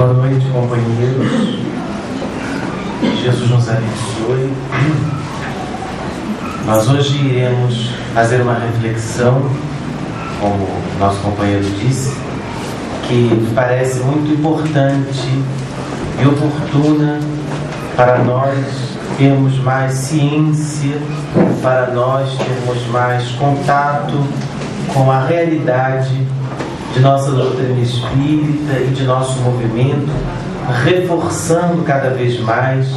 Boa noite, companheiros. Jesus nos abençoe. Nós hoje iremos fazer uma reflexão, como nosso companheiro disse, que parece muito importante e oportuna para nós termos mais ciência, para nós termos mais contato com a realidade de nossa doutrina espírita e de nosso movimento, reforçando cada vez mais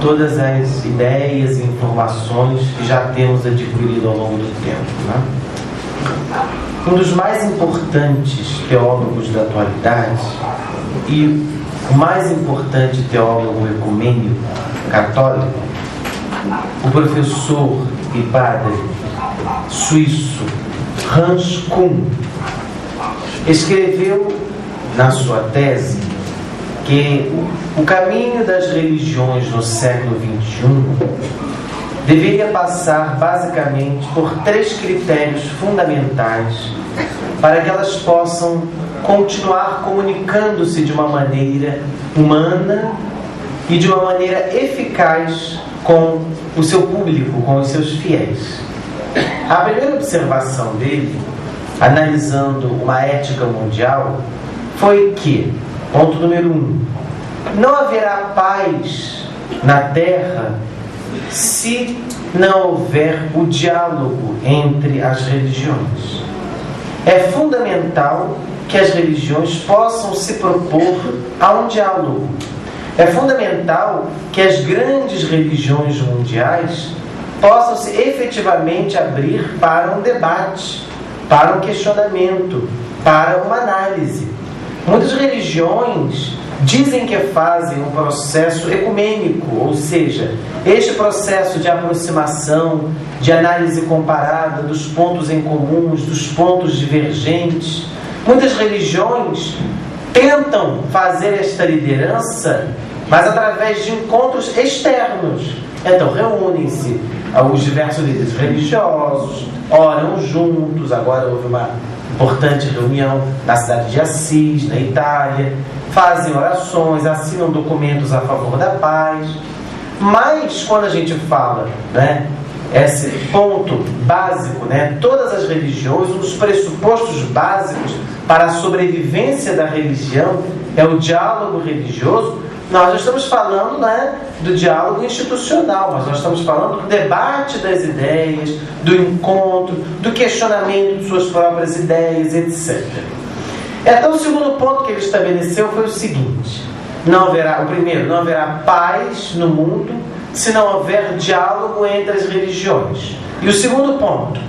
todas as ideias e informações que já temos adquirido ao longo do tempo, né? Um dos mais importantes teólogos da atualidade e o mais importante teólogo ecumênico católico, o professor e padre suíço Hans Kuhn, escreveu na sua tese que o caminho das religiões no século XXI deveria passar basicamente por 3 critérios fundamentais para que elas possam continuar comunicando-se de uma maneira humana e de uma maneira eficaz com o seu público, com os seus fiéis. A primeira observação dele, analisando uma ética mundial, foi que, ponto número 1, não haverá paz na Terra se não houver o diálogo entre as religiões. É fundamental que as religiões possam se propor a um diálogo. É fundamental que as grandes religiões mundiais possam se efetivamente abrir para um debate, para um questionamento, para uma análise. Muitas religiões dizem que fazem um processo ecumênico, ou seja, este processo de aproximação, de análise comparada dos pontos em comuns, dos pontos divergentes. Muitas religiões tentam fazer esta liderança, mas através de encontros externos. Então reúnem-se os diversos líderes religiosos, oram juntos. Agora houve uma importante reunião na cidade de Assis, na Itália, fazem orações, assinam documentos a favor da paz. Mas quando a gente fala, esse ponto básico, todas as religiões, um dos pressupostos básicos para a sobrevivência da religião é o diálogo religioso. Nós não estamos falando do diálogo institucional, mas nós estamos falando do debate das ideias, do encontro, do questionamento de suas próprias ideias, etc. Então, o segundo ponto que ele estabeleceu foi o seguinte: o primeiro, não haverá paz no mundo se não houver diálogo entre as religiões. E o segundo ponto,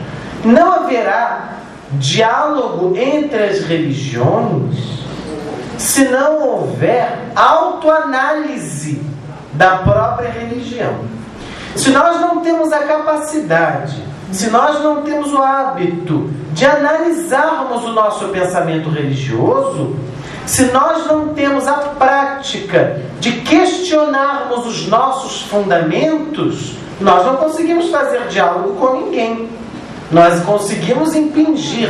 não haverá diálogo entre as religiões se não houver autoanálise da própria religião. Se nós não temos a capacidade, se nós não temos o hábito de analisarmos o nosso pensamento religioso, se nós não temos a prática de questionarmos os nossos fundamentos, nós não conseguimos fazer diálogo com ninguém. Nós conseguimos impingir,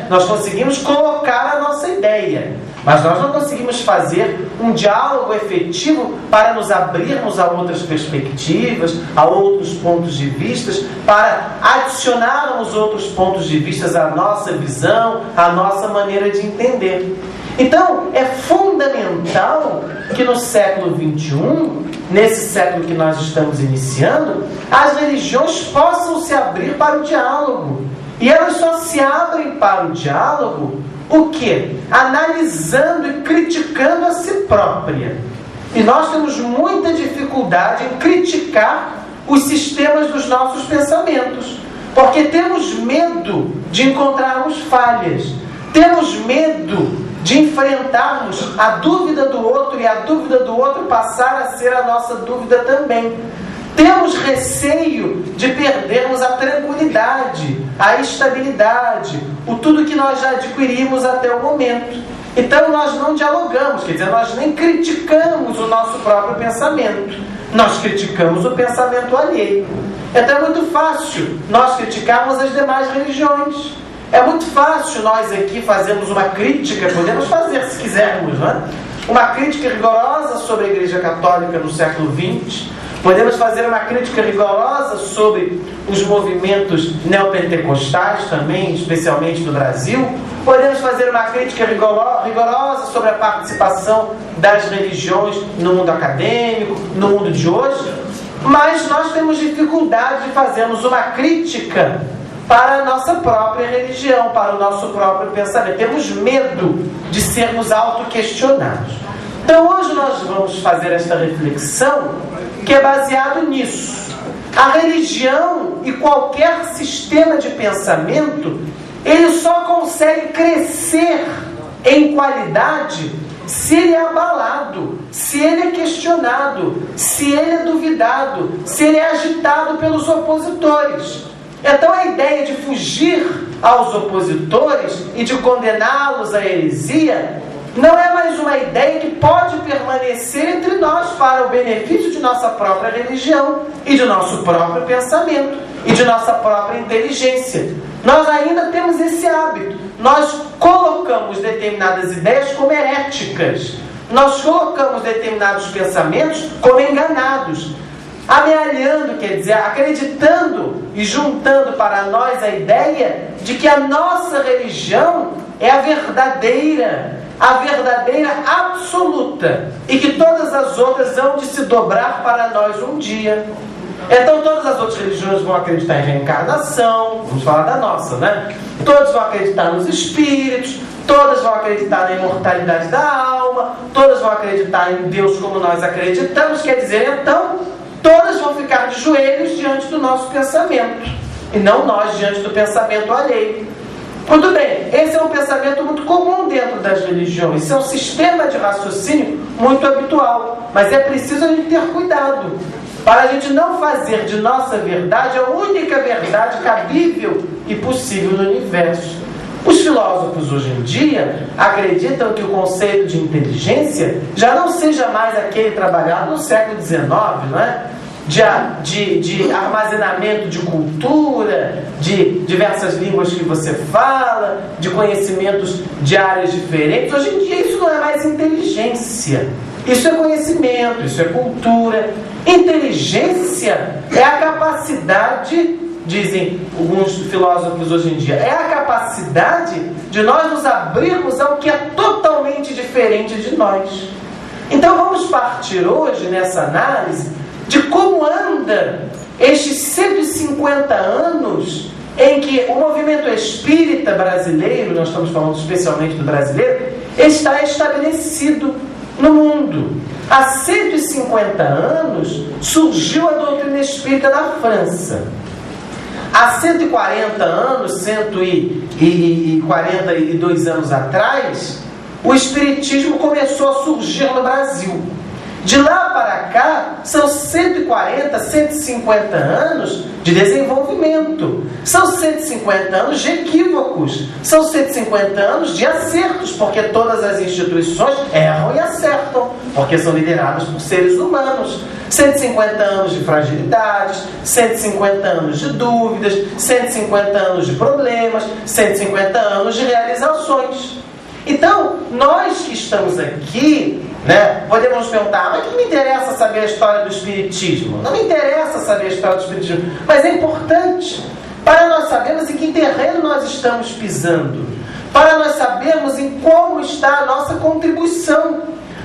Nós conseguimos colocar a nossa ideia, mas nós não conseguimos fazer um diálogo efetivo para nos abrirmos a outras perspectivas, a outros pontos de vista, para adicionarmos outros pontos de vista à nossa visão, à nossa maneira de entender. Então, é fundamental que no século XXI, nesse século que nós estamos iniciando, as religiões possam se abrir para o diálogo. E elas só se abrem para o diálogo, o quê? Analisando e criticando a si própria. E nós temos muita dificuldade em criticar os sistemas dos nossos pensamentos, porque temos medo de encontrarmos falhas, temos medo de enfrentarmos a dúvida do outro e a dúvida do outro passar a ser a nossa dúvida também. Temos receio de perdermos a tranquilidade, a estabilidade, o tudo que nós já adquirimos até o momento. Então nós não dialogamos, quer dizer, nós nem criticamos o nosso próprio pensamento. Nós criticamos o pensamento alheio. Então é muito fácil nós criticarmos as demais religiões. É muito fácil nós aqui fazermos uma crítica, podemos fazer se quisermos, uma crítica rigorosa sobre a Igreja Católica no século XX, podemos fazer uma crítica rigorosa sobre os movimentos neopentecostais também, especialmente no Brasil. Podemos fazer uma crítica rigorosa sobre a participação das religiões no mundo acadêmico, no mundo de hoje. Mas nós temos dificuldade de fazermos uma crítica para a nossa própria religião, para o nosso próprio pensamento. Temos medo de sermos autoquestionados. Então hoje nós vamos fazer esta reflexão que é baseado nisso. A religião e qualquer sistema de pensamento, ele só consegue crescer em qualidade se ele é abalado, se ele é questionado, se ele é duvidado, se ele é agitado pelos opositores. Então a ideia de fugir aos opositores e de condená-los à heresia não é mais uma ideia que pode permanecer entre nós para o benefício de nossa própria religião e de nosso próprio pensamento e de nossa própria inteligência. Nós ainda temos esse hábito. Nós colocamos determinadas ideias como heréticas. Nós colocamos determinados pensamentos como enganados. Amealhando, quer dizer, acreditando e juntando para nós a ideia de que a nossa religião é a verdadeira absoluta, e que todas as outras hão de se dobrar para nós um dia. Então todas as outras religiões vão acreditar em reencarnação, vamos falar da nossa, né? Todos vão acreditar nos espíritos, todas vão acreditar na imortalidade da alma, todas vão acreditar em Deus como nós acreditamos. Quer dizer, então, todas vão ficar de joelhos diante do nosso pensamento, e não nós diante do pensamento alheio. Muito bem, esse é um pensamento muito comum dentro das religiões, esse é um sistema de raciocínio muito habitual, mas é preciso a gente ter cuidado, para a gente não fazer de nossa verdade a única verdade cabível e possível no universo. Os filósofos hoje em dia acreditam que o conceito de inteligência já não seja mais aquele trabalhado no século XIX, não é? De armazenamento de cultura, de diversas línguas que você fala, de conhecimentos de áreas diferentes. Hoje em dia isso não é mais inteligência. Isso é conhecimento, isso é cultura. Inteligência é a capacidade, dizem alguns filósofos hoje em dia, é a capacidade de nós nos abrirmos ao que é totalmente diferente de nós. Então vamos partir hoje nessa análise de como anda estes 150 anos em que o movimento espírita brasileiro, nós estamos falando especialmente do brasileiro, está estabelecido no mundo. Há 150 anos surgiu a doutrina espírita na França. Há 140 anos, 142 anos atrás, o espiritismo começou a surgir no Brasil. De lá para cá, são 140, 150 anos de desenvolvimento. São 150 anos de equívocos. São 150 anos de acertos, porque todas as instituições erram e acertam, porque são lideradas por seres humanos. 150 anos de fragilidades, 150 anos de dúvidas, 150 anos de problemas, 150 anos de realizações. Então, nós que estamos aqui, né, podemos nos perguntar, mas que me interessa saber a história do Espiritismo? Não me interessa saber a história do Espiritismo, mas é importante para nós sabermos em que terreno nós estamos pisando, para nós sabermos em como está a nossa contribuição,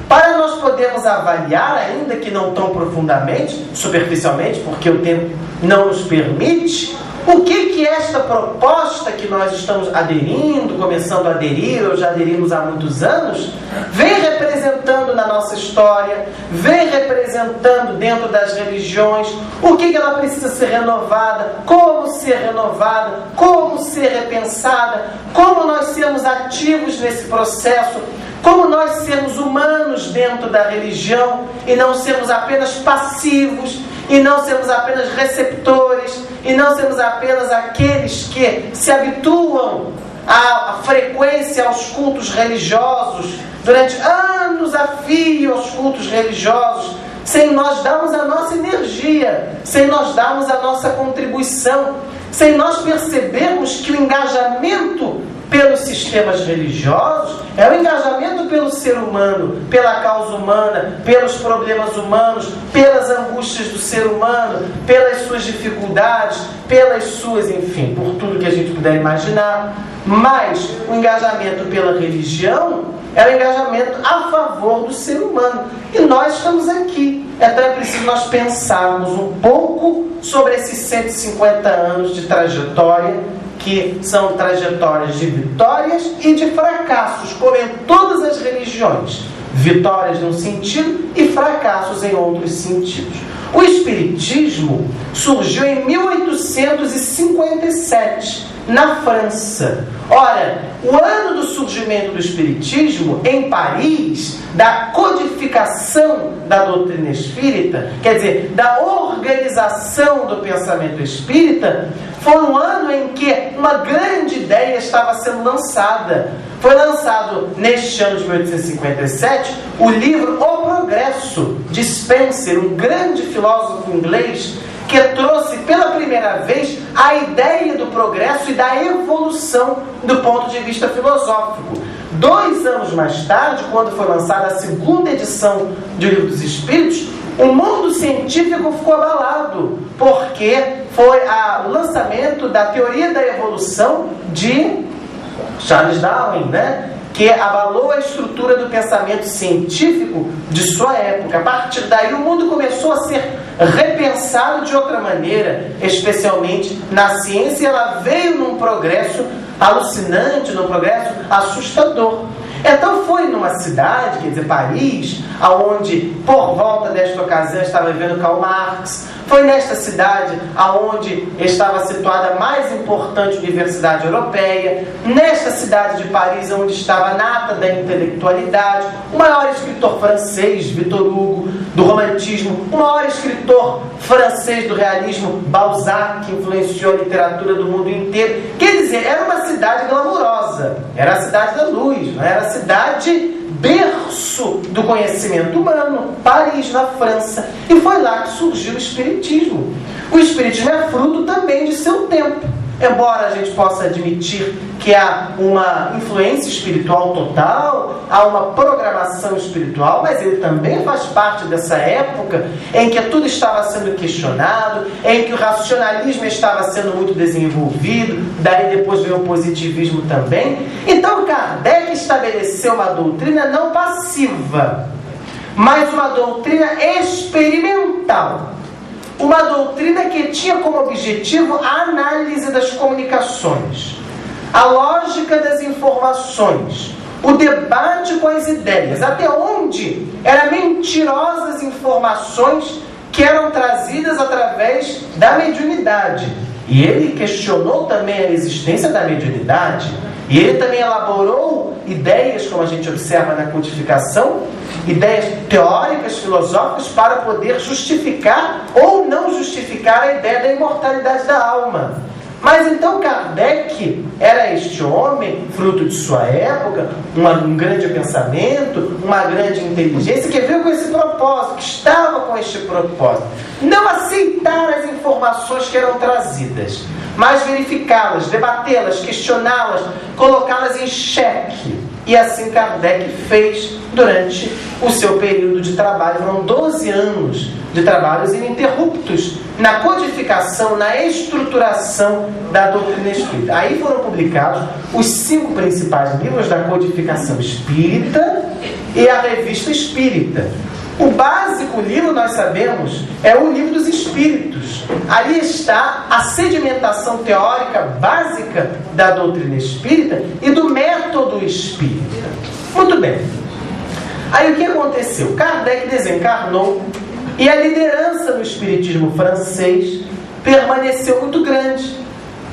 para nós podermos avaliar, ainda que não tão profundamente, superficialmente, porque o tempo não nos permite, o que esta proposta que nós estamos aderindo, começando a aderir, ou já aderimos há muitos anos, vem representando na nossa história, vem representando dentro das religiões, o que ela precisa ser renovada, como ser renovada, como ser repensada, como nós sermos ativos nesse processo, como nós sermos humanos dentro da religião e não sermos apenas passivos, e não sermos apenas receptores, e não sermos apenas aqueles que se habituam à frequência aos cultos religiosos, durante anos a fio aos cultos religiosos, sem nós darmos a nossa energia, sem nós darmos a nossa contribuição, sem nós percebermos que o engajamento pelos sistemas religiosos, é o engajamento pelo ser humano, pela causa humana, pelos problemas humanos, pelas angústias do ser humano, pelas suas dificuldades, pelas suas, enfim, por tudo que a gente puder imaginar. Mas o engajamento pela religião é o engajamento a favor do ser humano. E nós estamos aqui. Então é preciso nós pensarmos um pouco sobre esses 150 anos de trajetória, que são trajetórias de vitórias e de fracassos, como em todas as religiões. Vitórias num sentido e fracassos em outros sentidos. O Espiritismo surgiu em 1857, na França. Ora, o ano do surgimento do Espiritismo, em Paris, da codificação da doutrina espírita, quer dizer, da organização do pensamento espírita, foi um ano em que uma grande ideia estava sendo lançada. Foi lançado neste ano de 1857 o livro O Progresso, de Spencer, um grande filósofo inglês, que trouxe pela primeira vez a ideia do progresso e da evolução do ponto de vista filosófico. 2 anos mais tarde, quando foi lançada a segunda edição do Livro dos Espíritos, o mundo científico ficou abalado, porque foi o lançamento da teoria da evolução de Charles Darwin, né? Que abalou a estrutura do pensamento científico de sua época. A partir daí, o mundo começou a ser repensado de outra maneira, especialmente na ciência. Ela veio num progresso alucinante, num progresso assustador. Então foi numa cidade, quer dizer, Paris, aonde por volta desta ocasião estava vivendo Karl Marx. Foi nesta cidade aonde estava situada a mais importante universidade europeia. Nesta cidade de Paris, onde estava a nata da intelectualidade, o maior escritor francês, Victor Hugo, do romantismo, o maior escritor francês do realismo, Balzac, que influenciou a literatura do mundo inteiro. Quer dizer, era uma cidade glamurosa, era a cidade da luz, não era a cidade berço do conhecimento humano, Paris, na França. E foi lá que surgiu o Espiritismo. O Espiritismo é fruto também de seu tempo. Embora a gente possa admitir que há uma influência espiritual total, há uma programação espiritual, mas ele também faz parte dessa época em que tudo estava sendo questionado, em que o racionalismo estava sendo muito desenvolvido, daí depois veio o positivismo também. Então Kardec estabeleceu uma doutrina não passiva, mas uma doutrina experimental. Uma doutrina que tinha como objetivo a análise das comunicações, a lógica das informações, o debate com as ideias, até onde eram mentirosas informações que eram trazidas através da mediunidade. E ele questionou também a existência da mediunidade, e ele também elaborou ideias, como a gente observa na codificação, ideias teóricas, filosóficas, para poder justificar ou não justificar a ideia da imortalidade da alma. Mas então Kardec era este homem, fruto de sua época, um grande pensamento, uma grande inteligência, que veio com esse propósito, que estava com este propósito. Não aceitar as informações que eram trazidas, mas verificá-las, debatê-las, questioná-las, colocá-las em xeque. E assim Kardec fez durante o seu período de trabalho. Foram 12 anos de trabalhos ininterruptos na codificação, na estruturação da doutrina espírita. Aí foram publicados os 5 principais livros da codificação espírita e a revista espírita. O básico livro, nós sabemos, é o Livro dos Espíritos. Ali está a sedimentação teórica básica da doutrina espírita e do método espírita. Muito bem. Aí o que aconteceu? Kardec desencarnou e a liderança do espiritismo francês permaneceu muito grande.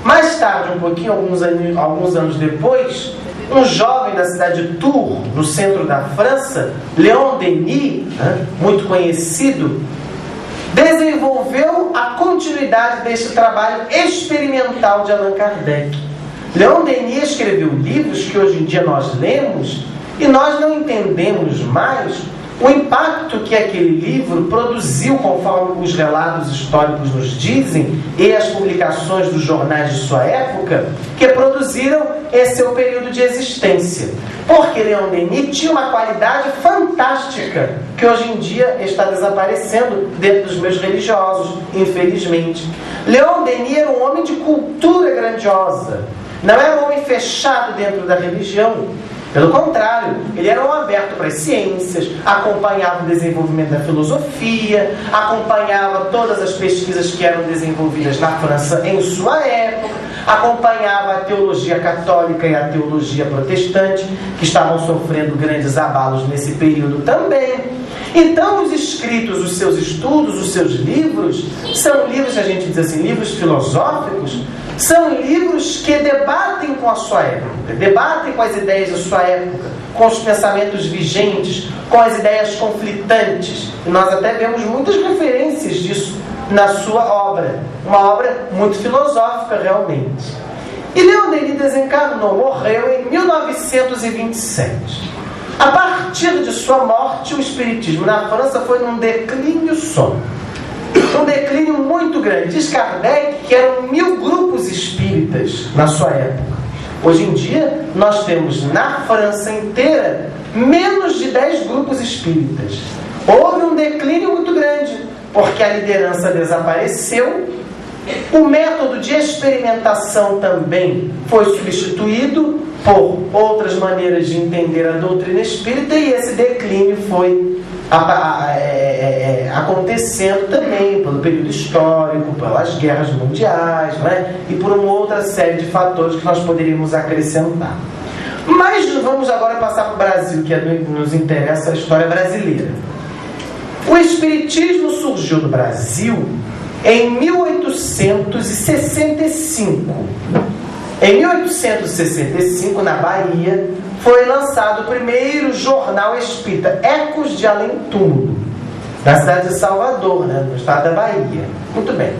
Mais tarde, um pouquinho, alguns anos depois, um jovem da cidade de Tours, no centro da França, Leon Denis, muito conhecido, desenvolveu a continuidade deste trabalho experimental de Allan Kardec. Leon Denis escreveu livros que hoje em dia nós lemos e nós não entendemos mais o impacto que aquele livro produziu, conforme os relatos históricos nos dizem, e as publicações dos jornais de sua época, que produziram esse seu período de existência. Porque Leon Denis tinha uma qualidade fantástica, que hoje em dia está desaparecendo dentro dos meios religiosos, infelizmente. Leon Denis era um homem de cultura grandiosa, não era um homem fechado dentro da religião. Pelo contrário, ele era um aberto para as ciências, acompanhava o desenvolvimento da filosofia, acompanhava todas as pesquisas que eram desenvolvidas na França em sua época, acompanhava a teologia católica e a teologia protestante, que estavam sofrendo grandes abalos nesse período também. Então, os escritos, os seus estudos, os seus livros, são livros, a gente diz assim, livros filosóficos, são livros que debatem com a sua época, debatem com as ideias da sua época, com os pensamentos vigentes, com as ideias conflitantes. E nós até vemos muitas referências disso na sua obra. Uma obra muito filosófica, realmente. E Leon Denis desencarnou, morreu em 1927. A partir de sua morte, o espiritismo na França foi num declínio só. Um declínio muito grande. Diz Kardec que eram 1000 grupos espíritas na sua época. Hoje em dia, nós temos na França inteira menos de 10 grupos espíritas. Houve um declínio muito grande, porque a liderança desapareceu, o método de experimentação também foi substituído por outras maneiras de entender a doutrina espírita, e esse declínio foi acontecendo também pelo período histórico, pelas guerras mundiais, né? E por uma outra série de fatores que nós poderíamos acrescentar. Mas vamos agora passar para o Brasil, que nos interessa a história brasileira. O espiritismo surgiu no Brasil em 1865. Em 1865, na Bahia, foi lançado o primeiro jornal espírita, Ecos de Além Túmulo, na cidade de Salvador, né, no estado da Bahia. Muito bem.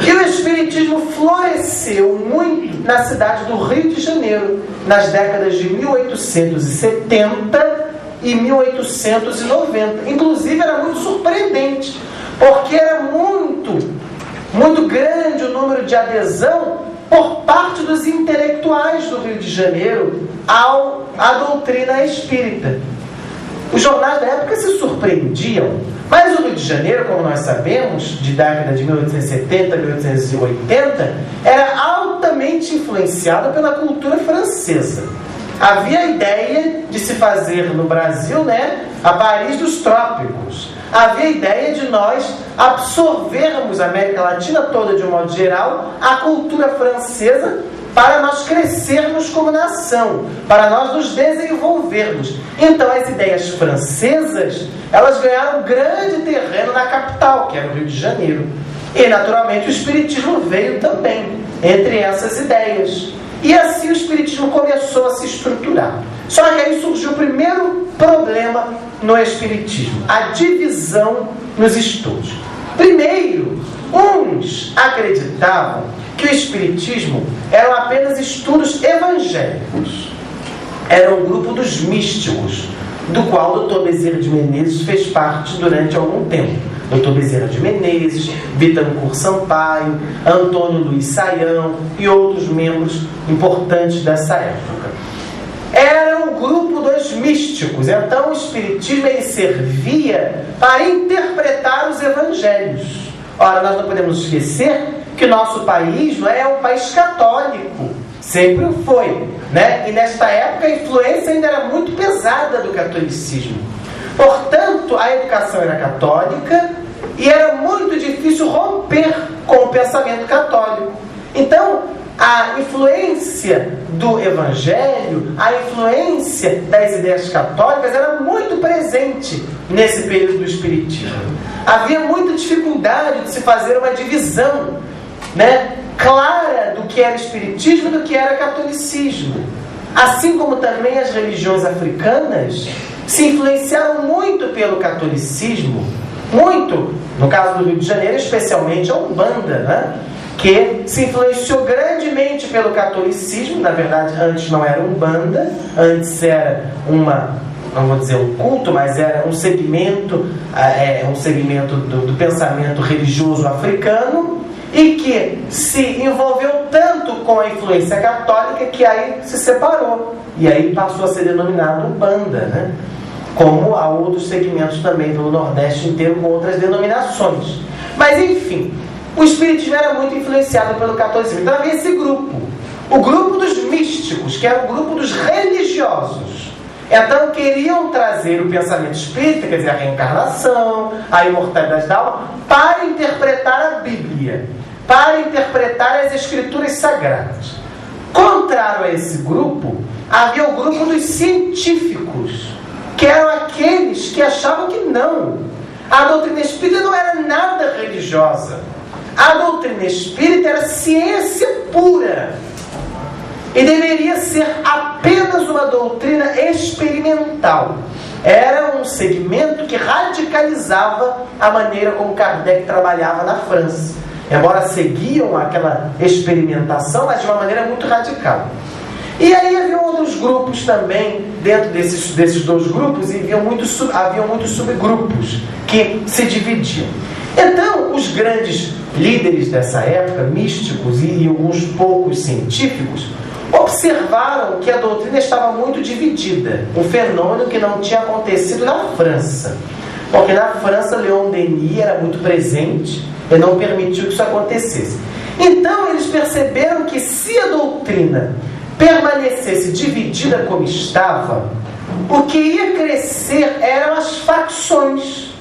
E o espiritismo floresceu muito na cidade do Rio de Janeiro, nas décadas de 1870 e 1890. Inclusive, era muito surpreendente, porque era muito grande o número de adesão por parte dos intelectuais do Rio de Janeiro à doutrina espírita. Os jornais da época se surpreendiam, mas o Rio de Janeiro, como nós sabemos, de década de 1870 a 1880, era altamente influenciado pela cultura francesa. Havia a ideia de se fazer no Brasil, né, a Paris dos trópicos. Havia a ideia de nós absorvermos a América Latina toda, de um modo geral, a cultura francesa, para nós crescermos como nação, para nós nos desenvolvermos. Então, as ideias francesas, elas ganharam grande terreno na capital, que era o Rio de Janeiro. E, naturalmente, o espiritismo veio também entre essas ideias. E assim o espiritismo começou a se estruturar. Só que aí surgiu o primeiro problema no espiritismo: a divisão nos estudos. Primeiro, uns acreditavam que o espiritismo eram apenas estudos evangélicos. Era um grupo dos místicos, do qual o Dr. Bezerra de Menezes fez parte durante algum tempo. Dr. Bezerra de Menezes, Bittencourt Sampaio, Antônio Luiz Saião e outros membros importantes dessa época. Era um grupo dos místicos. Então o espiritismo ele servia para interpretar os evangelhos. Ora, nós não podemos esquecer que o nosso país não é um país católico. Sempre foi, né? E nesta época a influência ainda era muito pesada do catolicismo. Portanto, a educação era católica e era muito difícil romper com o pensamento católico. Então, a influência do Evangelho, a influência das ideias católicas era muito presente nesse período do Espiritismo. Havia muita dificuldade de se fazer uma divisão, né, clara do que era Espiritismo e do que era catolicismo. Assim como também as religiões africanas se influenciaram muito pelo catolicismo, muito, no caso do Rio de Janeiro, especialmente a Umbanda, né? Que se influenciou grandemente pelo catolicismo. Na verdade, antes não era Umbanda, antes era uma não vou dizer um culto, mas era um segmento do pensamento religioso africano, e que se envolveu tanto com a influência católica que aí se separou, e aí passou a ser denominado Umbanda, né? Como há outros segmentos também pelo Nordeste inteiro com outras denominações. Mas enfim, o espiritismo era muito influenciado pelo catolicismo. Então havia esse grupo, o grupo dos místicos, que era o grupo dos religiosos. Então queriam trazer o pensamento espírita, quer dizer, a reencarnação, a imortalidade da alma, para interpretar a Bíblia, para interpretar as escrituras sagradas. Contrário a esse grupo, havia o grupo dos científicos, que eram aqueles que achavam que não. A doutrina espírita não era nada religiosa. A doutrina espírita era ciência pura. E deveria ser apenas uma doutrina experimental. Era um segmento que radicalizava a maneira como Kardec trabalhava na França. Embora seguiam aquela experimentação, mas de uma maneira muito radical. E aí havia outros grupos também, dentro desses dois grupos, e havia muitos subgrupos que se dividiam. Então, os grandes líderes dessa época, místicos e alguns poucos científicos, observaram que a doutrina estava muito dividida, um fenômeno que não tinha acontecido na França. Porque na França, Leon Denis era muito presente e não permitiu que isso acontecesse. Então, eles perceberam que se a doutrina permanecesse dividida como estava, o que ia crescer eram as facções,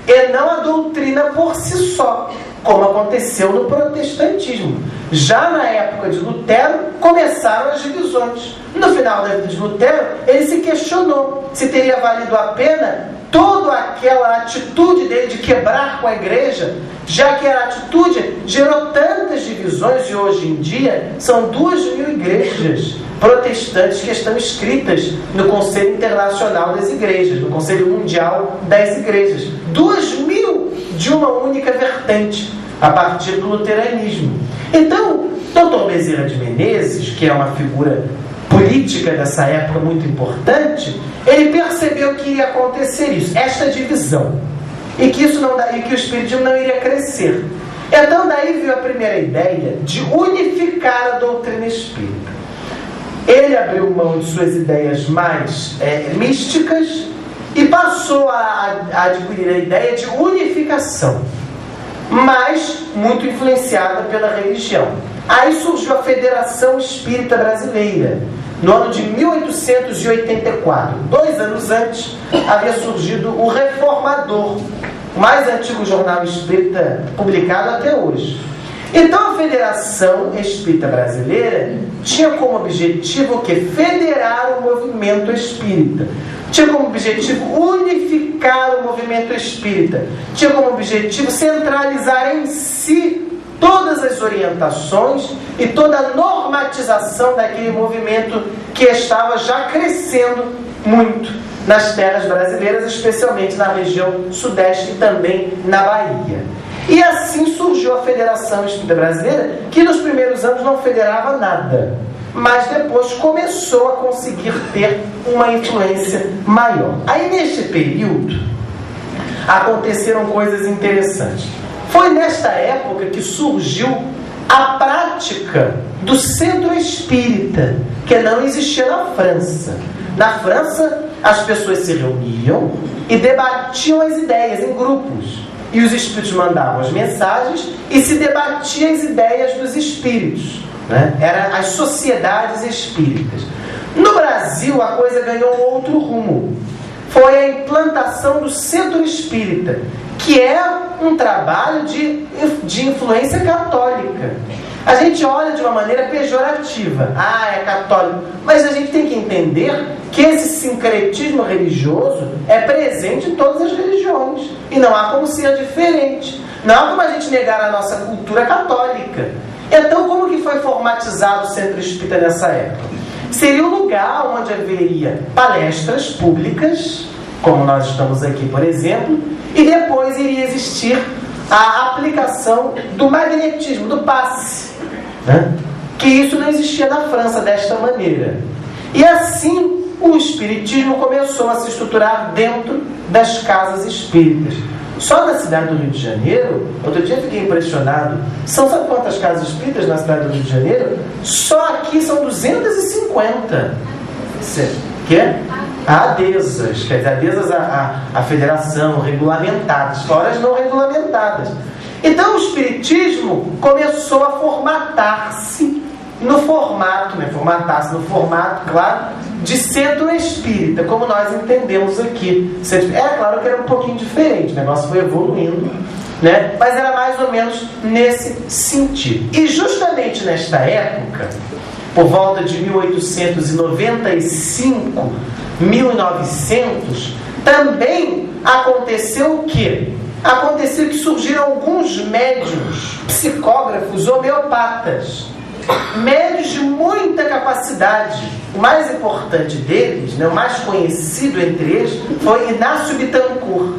e não a doutrina por si só, como aconteceu no protestantismo. Já na época de Lutero, começaram as divisões. No final da vida de Lutero, ele se questionou se teria valido a pena toda aquela atitude dele de quebrar com a igreja, já que a atitude gerou tantas divisões, e hoje em dia são 2.000 igrejas protestantes que estão inscritas no Conselho Internacional das Igrejas, no Conselho Mundial das Igrejas. 2.000 de uma única vertente, a partir do luteranismo. Então, Dr. Bezerra de Menezes, que é uma figura política dessa época muito importante, ele percebeu que iria acontecer isso, esta divisão, e que o espiritismo não iria crescer. Então daí veio a primeira ideia de unificar a doutrina espírita. Ele abriu mão de suas ideias mais místicas e passou a adquirir a ideia de unificação, mas muito influenciada pela religião. Aí surgiu a Federação Espírita Brasileira, no ano de 1884. 2 anos antes, havia surgido o Reformador, o mais antigo jornal espírita publicado até hoje. Então a Federação Espírita Brasileira tinha como objetivo o quê? Federar o movimento espírita. Tinha como objetivo unificar o movimento espírita. Tinha como objetivo centralizar em si todas as orientações e toda a normatização daquele movimento que estava já crescendo muito nas terras brasileiras, especialmente na região sudeste e também na Bahia. E assim surgiu a Federação Espírita Brasileira, que nos primeiros anos não federava nada, mas depois começou a conseguir ter uma influência maior. Aí neste período aconteceram coisas interessantes. Foi nesta época que surgiu a prática do centro espírita, que não existia na França. Na França, as pessoas se reuniam e debatiam as ideias em grupos. E os espíritos mandavam as mensagens e se debatiam as ideias dos espíritos, né? Eram as sociedades espíritas. No Brasil, a coisa ganhou um outro rumo. Foi a implantação do centro espírita, que é um trabalho de influência católica. A gente olha de uma maneira pejorativa. É católico. Mas a gente tem que entender que esse sincretismo religioso é presente em todas as religiões. E não há como ser diferente. Não há como a gente negar a nossa cultura católica. Então, como que foi formatizado o centro espírita nessa época? Seria um lugar onde haveria palestras públicas, como nós estamos aqui, por exemplo, e depois iria existir a aplicação do magnetismo, do passe, né? Que isso não existia na França desta maneira. E assim o espiritismo começou a se estruturar dentro das casas espíritas. Só na cidade do Rio de Janeiro, outro dia eu fiquei impressionado, sabe quantas casas espíritas na cidade do Rio de Janeiro? Só aqui são 250. Que é? ADESAs, quer dizer, ADESAs, a federação, regulamentadas, fora as não regulamentadas. Então o espiritismo começou a formatar-se no formato, claro, de centro espírita, como nós entendemos aqui. É claro que era um pouquinho diferente, o negócio foi evoluindo, né? Mas era mais ou menos nesse sentido. E justamente nesta época, por volta de 1895, 1900, também aconteceu o quê? Aconteceu que surgiram alguns médiuns, psicógrafos, homeopatas, médios de muita capacidade. O mais importante deles, né, o mais conhecido entre eles, foi Inácio Bittencourt.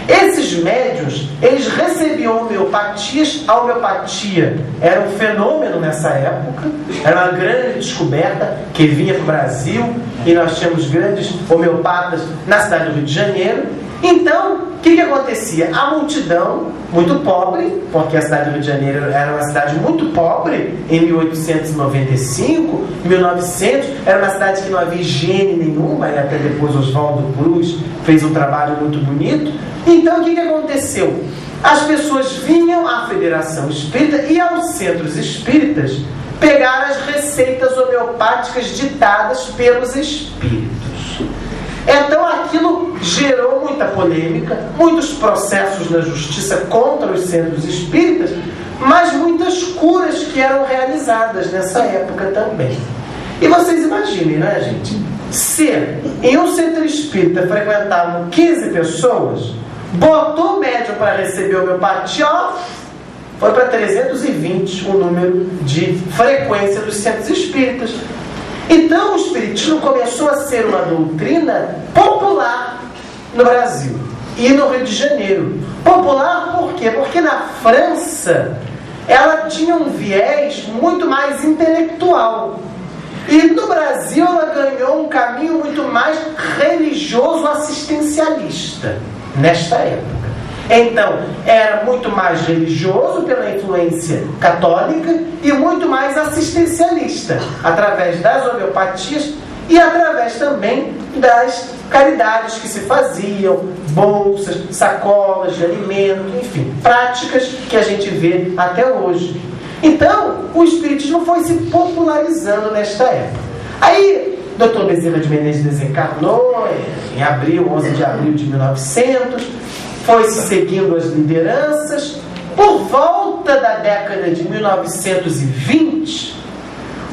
Esses médiuns, eles recebiam homeopatias. A homeopatia era um fenômeno nessa época, era uma grande descoberta que vinha para o Brasil, e nós tínhamos grandes homeopatas na cidade do Rio de Janeiro. Então, o que acontecia? A multidão, muito pobre, porque a cidade do Rio de Janeiro era uma cidade muito pobre em 1895, 1900, era uma cidade que não havia higiene nenhuma, e até depois Oswaldo Cruz fez um trabalho muito bonito. Então, o que aconteceu? As pessoas vinham à Federação Espírita e aos centros espíritas pegar as receitas homeopáticas ditadas pelos espíritos. Então aquilo gerou muita polêmica, muitos processos na justiça contra os centros espíritas, mas muitas curas que eram realizadas nessa época também. E vocês imaginem, né, gente? Se em um centro espírita frequentavam 15 pessoas, botou o médium para receber homeopatia, foi para 320 o número de frequência dos centros espíritas. Então o espiritismo começou a ser uma doutrina popular no Brasil e no Rio de Janeiro. Popular por quê? Porque na França ela tinha um viés muito mais intelectual. E no Brasil ela ganhou um caminho muito mais religioso assistencialista nesta época. Então, era muito mais religioso pela influência católica e muito mais assistencialista, através das homeopatias e através também das caridades que se faziam, bolsas, sacolas de alimento, enfim, práticas que a gente vê até hoje. Então, o espiritismo foi se popularizando nesta época. Aí, Dr. Bezerra de Menezes desencarnou em abril, 11 de abril de 1900, foi se seguindo as lideranças. Por volta da década de 1920,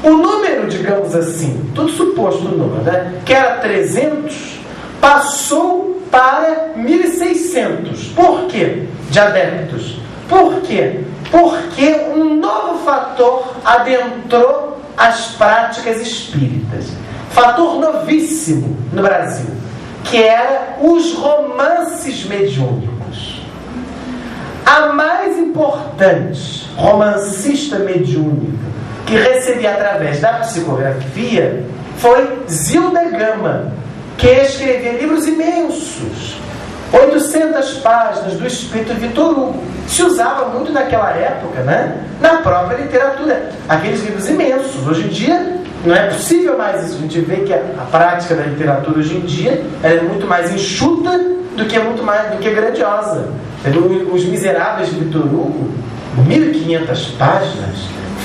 o número, digamos assim, tudo suposto o número, né, que era 300, passou para 1.600. Por quê? De adeptos. Por quê? Porque um novo fator adentrou as práticas espíritas. Fator novíssimo no Brasil, que era os romances mediúnicos. A mais importante romancista mediúnica que recebia através da psicografia foi Zilda Gama, que escrevia livros imensos, 800 páginas do Espírito Vitor Hugo. Se usava muito naquela época, né? Na própria literatura, aqueles livros imensos. Hoje em dia não é possível mais isso. A gente vê que a prática da literatura hoje em dia é muito mais enxuta do que grandiosa. Os Miseráveis de Vitor Hugo, 1.500 páginas.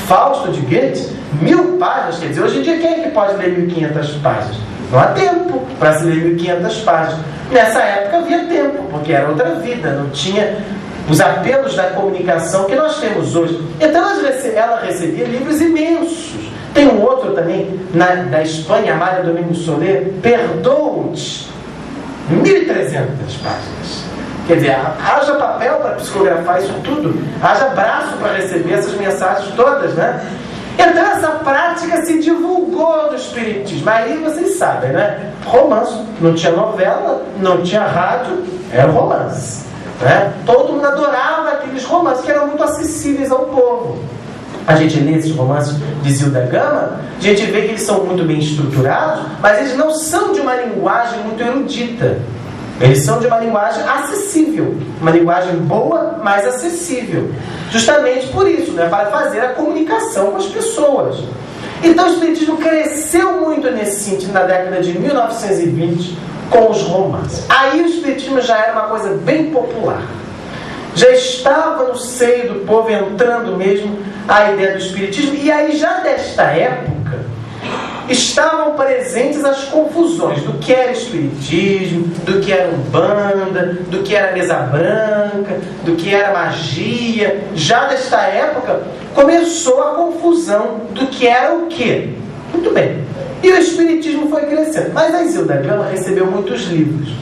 Fausto de Goethe, 1.000 páginas. Quer dizer, hoje em dia quem é que pode ler 1.500 páginas? Não há tempo para se ler 1.500 páginas. Nessa época havia tempo, porque era outra vida, não tinha os apelos da comunicação que nós temos hoje. Então ela recebia livros imensos. Tem um outro também, da Espanha, Amália Domingo Soler, Perdoa-te, 1.300 páginas. Quer dizer, haja papel para psicografar isso tudo, haja braço para receber essas mensagens todas, né? Então essa prática se divulgou no espiritismo. Aí vocês sabem, né? Romance. Não tinha novela, não tinha rádio, era romance, né? Todo mundo adorava aqueles romances que eram muito acessíveis ao povo. A gente lê esses romances de Zilda Gama, a gente vê que eles são muito bem estruturados, mas eles não são de uma linguagem muito erudita. Eles são de uma linguagem acessível, uma linguagem boa, mas acessível. Justamente por isso, né? Para fazer a comunicação com as pessoas. Então o Espiritismo cresceu muito nesse sentido na década de 1920 com os romances. Aí o Espiritismo já era uma coisa bem popular. Já estava no seio do povo, entrando mesmo a ideia do Espiritismo. E aí já desta época estavam presentes as confusões do que era Espiritismo, do que era Umbanda, do que era mesa branca, do que era magia. Já desta época começou a confusão do que era o quê? Muito bem. E o Espiritismo foi crescendo. Mas a Zilda Gama recebeu muitos livros.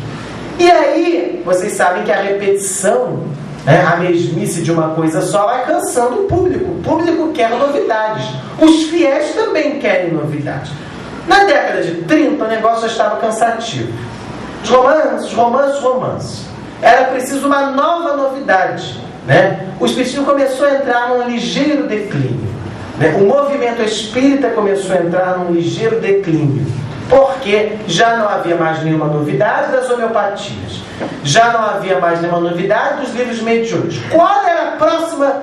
E aí, vocês sabem que a repetição, a mesmice de uma coisa só, vai cansando o público. O público quer novidades. Os fiéis também querem novidades. Na década de 30, o negócio já estava cansativo. Os romances. Era preciso uma nova novidade. O Espiritismo começou a entrar num ligeiro declínio. O movimento espírita começou a entrar num ligeiro declínio. Porque já não havia mais nenhuma novidade das homeopatias. Já não havia mais nenhuma novidade dos livros mediúnicos. Qual era a próxima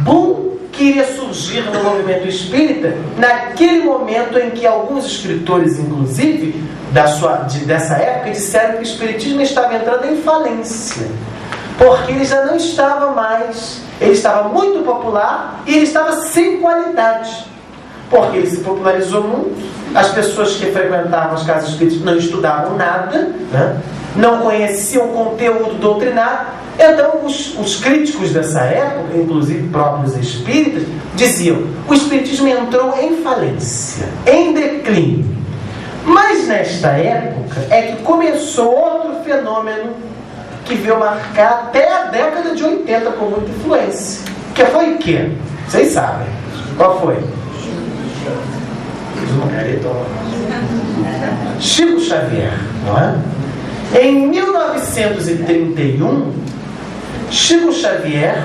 boom que iria surgir no movimento espírita naquele momento em que alguns escritores, inclusive, dessa época, disseram que o Espiritismo estava entrando em falência? Porque ele já não estava mais, ele estava muito popular e ele estava sem qualidade. Porque ele se popularizou muito, as pessoas que frequentavam as casas espíritas não estudavam nada, não conheciam o conteúdo doutrinário. Então os críticos dessa época, inclusive próprios espíritas, diziam: o Espiritismo entrou em falência, em declínio. Mas nesta época é que começou outro fenômeno que veio marcar até a década de 80 com muita influência. Que foi o quê? Vocês sabem. Qual foi? Chico Xavier, não é? Em 1931, Chico Xavier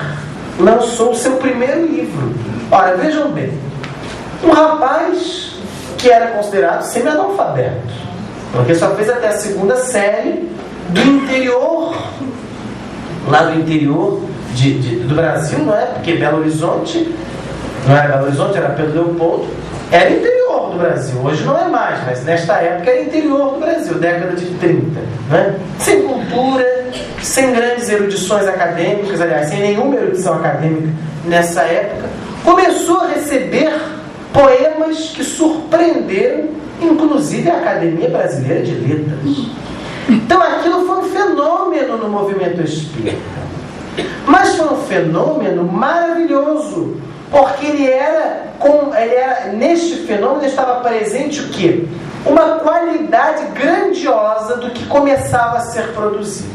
lançou o seu primeiro livro. Ora, vejam bem, um rapaz que era considerado semi-analfabeto, porque só fez até a segunda série, do interior, lá do interior do Brasil, não é? Porque Belo Horizonte, não era Belo Horizonte, era Pedro Leopoldo, era interior do Brasil. Hoje não é mais, mas nesta época era interior do Brasil, década de 30, não é? Sem cultura, sem grandes erudições acadêmicas, aliás, sem nenhuma erudição acadêmica nessa época, começou a receber poemas que surpreenderam, inclusive, a Academia Brasileira de Letras. Então aquilo foi um fenômeno no movimento espírita. Mas foi um fenômeno maravilhoso, porque neste fenômeno estava presente o quê? Uma qualidade grandiosa do que começava a ser produzido.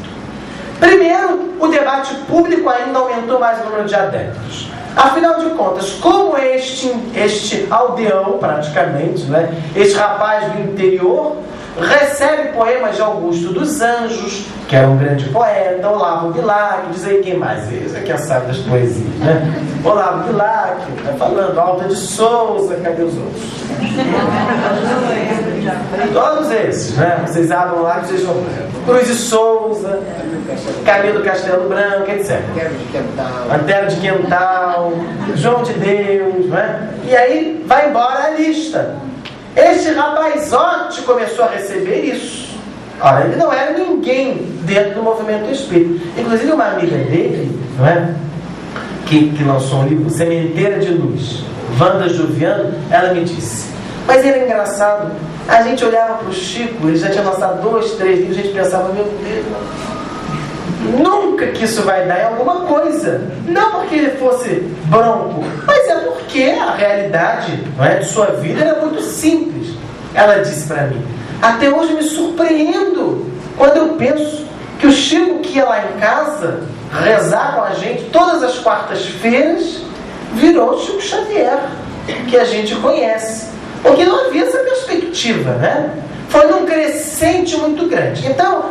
Primeiro, o debate público ainda aumentou mais o número de adeptos. Afinal de contas, como este aldeão, praticamente, este rapaz do interior, recebe poemas de Augusto dos Anjos, que era um grande poeta, Olavo Bilac, diz aí quem mais? Esse aqui é sabe das poesias, Olavo Bilac, tá falando, Alta de Souza, cadê os outros? Todos esses, Vocês abram lá, vocês vão. Cruz de Souza, Camilo Castelo Branco, etc. Antero de Quental, João de Deus, E aí vai embora a lista. Este rapazote começou a receber isso. Ora, ele não era ninguém dentro do movimento espírita. Inclusive uma amiga dele, que lançou um livro, Sementeira de Luz, Wanda Juviano, ela me disse: mas era engraçado, a gente olhava para o Chico, ele já tinha lançado 2, 3 livros, a gente pensava: meu Deus, nunca que isso vai dar em alguma coisa. Não porque ele fosse bronco, mas é porque a realidade de sua vida era muito simples. Ela disse para mim: até hoje me surpreendo quando eu penso que o Chico que ia lá em casa rezar com a gente todas as quartas-feiras virou o Chico Xavier que a gente conhece, porque não havia essa perspectiva, Foi num crescente muito grande. Então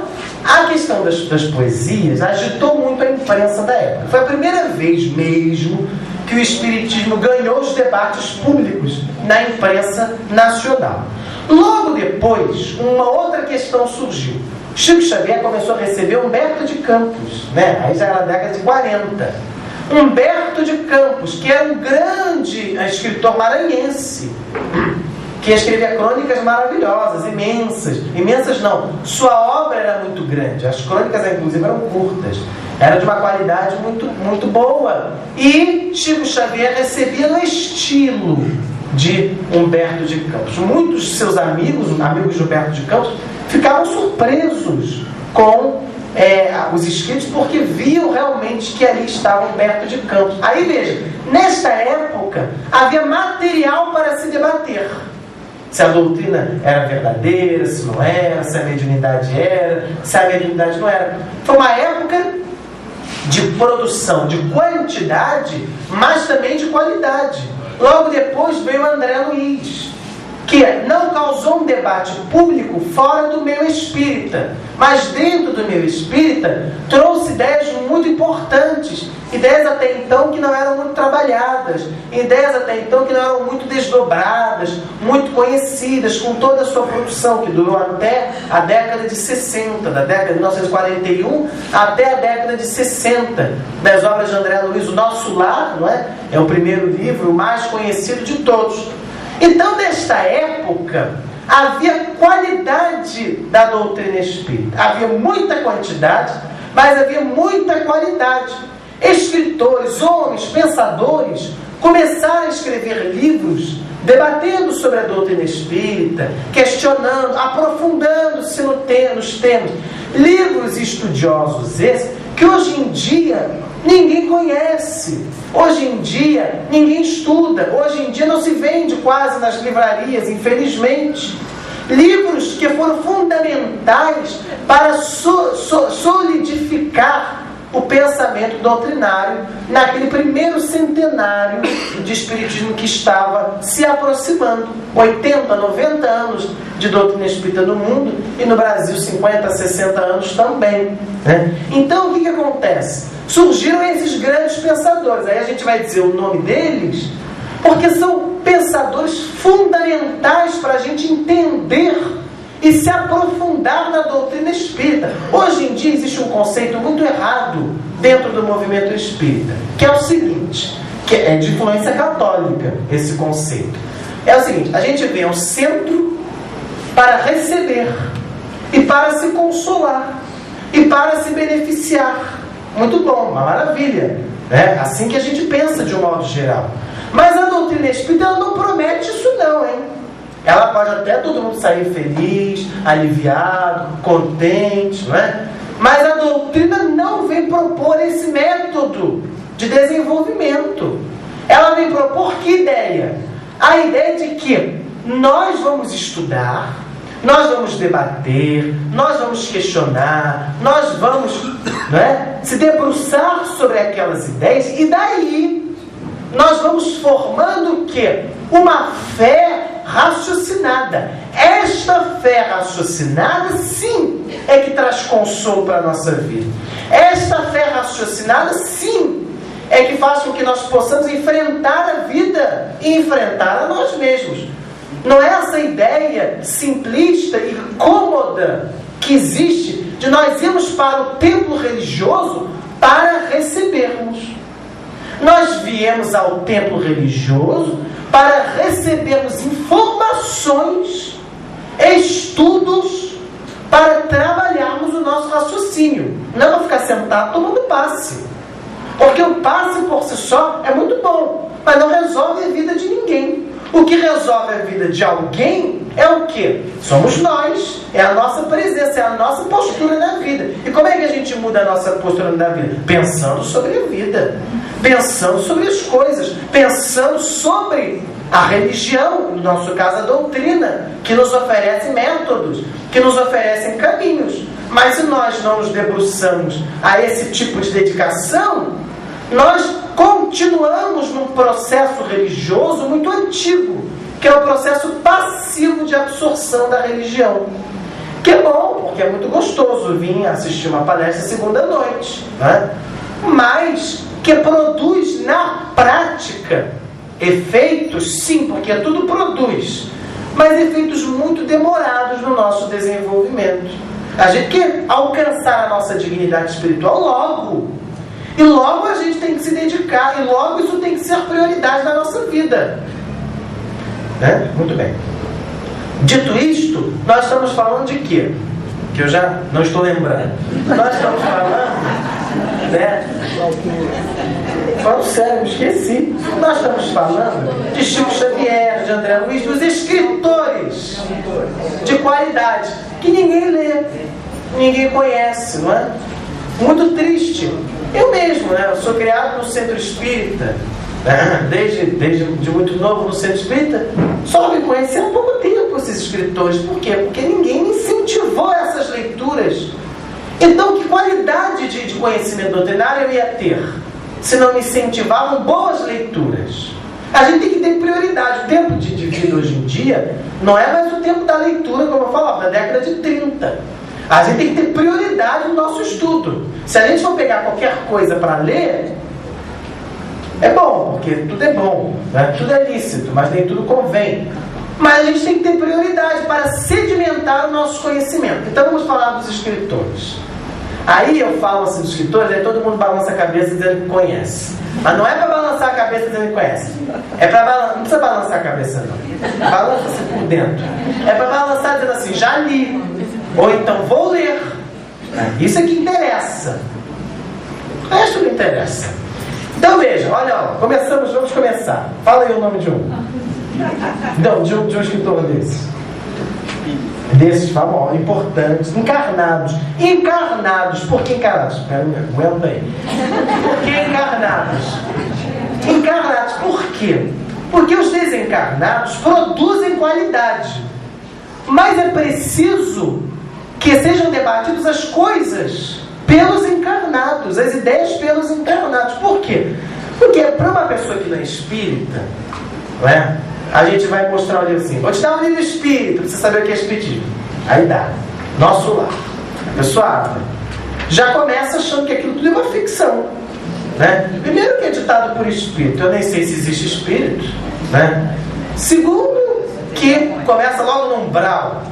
a questão das poesias agitou muito a imprensa da época. Foi a primeira vez mesmo que o Espiritismo ganhou os debates públicos na imprensa nacional. Logo depois, uma outra questão surgiu. Chico Xavier começou a receber Humberto de Campos, né? Aí já era a década de 40. Humberto de Campos, que era um grande escritor maranhense, que escrevia crônicas maravilhosas, imensas não, sua obra era muito grande, as crônicas inclusive eram curtas, era de uma qualidade muito boa, e Chico Xavier recebia no estilo de Humberto de Campos. Muitos de seus amigos de Humberto de Campos, ficavam surpresos com os escritos, porque viam realmente que ali estava Humberto de Campos. Aí veja, nesta época havia material para se debater. Se a doutrina era verdadeira, se não era, se a mediunidade era, se a mediunidade não era. Foi uma época de produção de quantidade, mas também de qualidade. Logo depois veio André Luiz, que não causou um debate público fora do meio espírita, mas dentro do meio espírita trouxe ideias muito importantes, ideias até então que não eram muito trabalhadas, ideias até então que não eram muito desdobradas, muito conhecidas, com toda a sua produção, que durou até a década de 60, da década de 1941 até a década de 60, das obras de André Luiz, O Nosso Lar, não é? É o primeiro livro, o mais conhecido de todos. Então, nesta época, havia qualidade da doutrina espírita. Havia muita quantidade, mas havia muita qualidade. Escritores, homens, pensadores, começaram a escrever livros debatendo sobre a doutrina espírita, questionando, aprofundando-se nos temas. Livros estudiosos esses que hoje em dia ninguém conhece, hoje em dia ninguém estuda, hoje em dia não se vende quase nas livrarias, infelizmente. Livros que foram fundamentais para solidificar o pensamento doutrinário naquele primeiro centenário de espiritismo que estava se aproximando. 80, 90 anos de doutrina espírita no mundo, e no Brasil 50, 60 anos também, né? Então o que acontece? Surgiram esses grandes pensadores. Aí a gente vai dizer o nome deles, porque são pensadores fundamentais para a gente entender e se aprofundar na doutrina espírita. Hoje em dia existe um conceito muito errado dentro do movimento espírita, que é o seguinte, que é de influência católica esse conceito. É o seguinte: a gente vê um centro para receber e para se consolar e para se beneficiar. Muito bom, uma maravilha, né? Assim que a gente pensa de um modo geral. Mas a doutrina espírita ela não promete isso não, hein? Ela pode até todo mundo sair feliz, aliviado, contente, não é? Mas a doutrina não vem propor esse método de desenvolvimento. Ela vem propor que ideia? A ideia de que nós vamos estudar, nós vamos debater, nós vamos questionar, nós vamos, não é, se debruçar sobre aquelas ideias, e daí nós vamos formando o quê? Uma fé raciocinada. Esta fé raciocinada, sim, é que traz consolo para a nossa vida. Esta fé raciocinada, sim, é que faz com que nós possamos enfrentar a vida e enfrentar a nós mesmos. Não é essa ideia simplista e cômoda que existe de nós irmos para o templo religioso para recebermos. Nós viemos ao templo religioso para recebermos informações, estudos, para trabalharmos o nosso raciocínio. Não para ficar sentado tomando passe. Porque o passe por si só é muito bom, mas não resolve a vida de ninguém. O que resolve a vida de alguém é o quê? Somos nós, é a nossa presença, é a nossa postura na vida. E como é que a gente muda a nossa postura na vida? Pensando sobre a vida, pensando sobre as coisas, pensando sobre a religião, no nosso caso a doutrina, que nos oferece métodos, que nos oferecem caminhos. Mas se nós não nos debruçamos a esse tipo de dedicação, nós continuamos num processo religioso muito antigo, que é o processo passivo de absorção da religião. Que é bom, porque é muito gostoso vir assistir uma palestra segunda noite, né? Mas que produz na prática efeitos, sim, porque tudo produz, mas efeitos muito demorados no nosso desenvolvimento. A gente quer alcançar a nossa dignidade espiritual logo. E logo a gente tem que se dedicar, e logo isso tem que ser prioridade na nossa vida. Né? Muito bem. Dito isto, nós estamos falando de quê? Que eu já não estou lembrando. Nós estamos falando, né? Falando sério, me esqueci. Nós estamos falando de Chico Xavier, de André Luiz, dos escritores de qualidade, que ninguém lê, ninguém conhece, não é? Muito triste. Eu mesmo, né? Eu sou criado no centro espírita, né? desde muito novo no centro espírita, só me conheci há pouco tempo esses escritores. Por quê? Porque ninguém me incentivou a essas leituras. Então, que qualidade de conhecimento doutrinário eu ia ter se não me incentivavam boas leituras? A gente tem que ter prioridade. O tempo de vida hoje em dia não é mais o tempo da leitura, como eu falava, da década de 30. A gente tem que ter prioridade no nosso estudo. Se a gente for pegar qualquer coisa para ler, é bom, porque tudo é bom, né? Tudo é lícito, mas nem tudo convém. Mas a gente tem que ter prioridade para sedimentar o nosso conhecimento. Então vamos falar dos escritores. Aí eu falo assim dos escritores, aí todo mundo balança a cabeça dizendo que conhece. Mas não é para balançar a cabeça dizendo que conhece. É para balançar, não precisa balançar a cabeça não. Balança-se por dentro. É para balançar dizendo assim, já li. Ou então vou ler. Isso é que interessa. O resto não interessa. Então veja, olha, vamos começar. Fala aí o nome de um. Não, de um escritor desses famosos, importantes, encarnados. Encarnados, por que encarnados? Aguenta aí. Por que encarnados? Encarnados, por quê? Porque os desencarnados produzem qualidade. Mas é preciso que sejam debatidas as coisas pelos encarnados, as ideias pelos encarnados. Por quê? Porque para uma pessoa que não é espírita, não é? A gente vai mostrar um livro assim, vou te dar um livro espírita, para você saber o que é espiritismo. Aí dá. Nosso lar. A pessoa abre. Já começa achando que aquilo tudo é uma ficção. Né? Primeiro que é ditado por espírito, eu nem sei se existe espírito. Né? Segundo, que começa logo no umbral.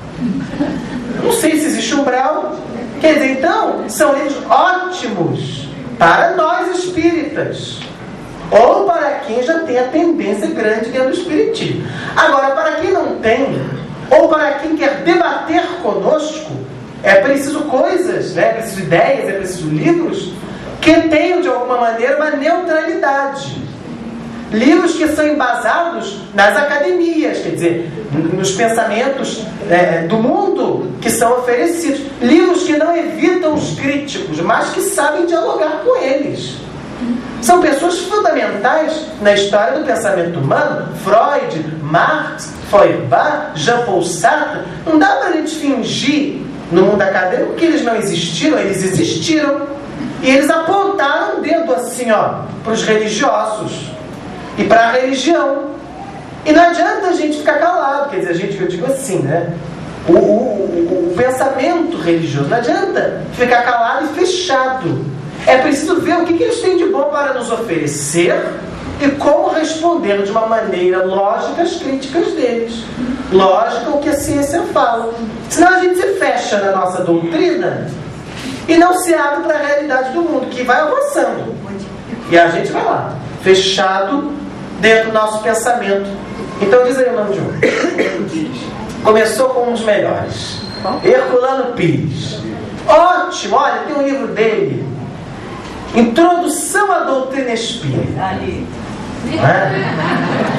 Não sei se existe umbral. Quer dizer, então, são livros ótimos para nós espíritas. Ou para quem já tem a tendência grande dentro do espiritismo. Agora, para quem não tem, ou para quem quer debater conosco, é preciso coisas, né? É preciso ideias, é preciso livros que tenham, de alguma maneira, uma neutralidade. Livros que são embasados nas academias, quer dizer, nos pensamentos do mundo que são oferecidos. Livros que não evitam os críticos, mas que sabem dialogar com eles. São pessoas fundamentais na história do pensamento humano. Freud, Marx, Feuerbach, Jean-Paul Sartre. Não dá para a gente fingir no mundo acadêmico que eles não existiram. Eles existiram. E eles apontaram o dedo assim, para os religiosos e para a religião. E não adianta a gente ficar calado. Quer dizer, eu digo assim, né? O pensamento religioso, não adianta ficar calado e fechado. É preciso ver o que eles têm de bom para nos oferecer e como responder de uma maneira lógica às críticas deles. Lógica o que a ciência fala. Senão a gente se fecha na nossa doutrina e não se abre para a realidade do mundo, que vai avançando. E a gente vai lá, fechado dentro do nosso pensamento. Então diz aí o nome de um. Começou com um dos melhores. Herculano Pires. Ótimo, olha, tem um livro dele. Introdução à doutrina espírita.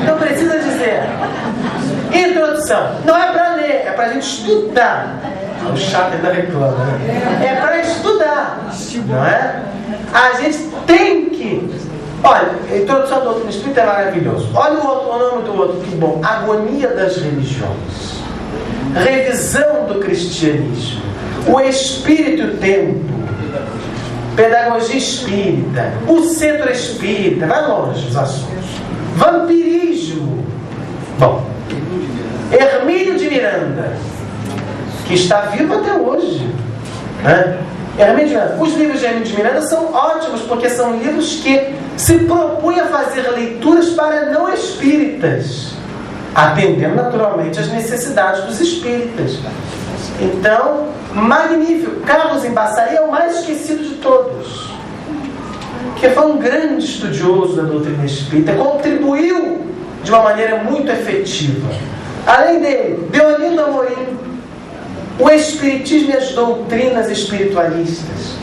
Não precisa dizer. Introdução. Não é para ler, é para a gente estudar. O chato ainda reclama, né? É para estudar. Não é? A gente tem que. Olha, a introdução à doutrina espírita é maravilhoso. Olha o nome do outro, que bom. Agonia das religiões. Revisão do cristianismo. O espírito e o tempo. Pedagogia espírita, o centro espírita, vai longe os assuntos. Vampirismo. Bom, Hermínio de Miranda, que está vivo até hoje. Né? Hermínio de Miranda. Os livros de Hermínio de Miranda são ótimos, porque são livros que se propunha a fazer leituras para não espíritas, atendendo naturalmente às necessidades dos espíritas. Então, magnífico. Carlos Embassari é o mais esquecido de todos, que foi um grande estudioso da doutrina espírita, contribuiu de uma maneira muito efetiva. Além dele, Deolindo Amorim, o Espiritismo e as doutrinas espiritualistas,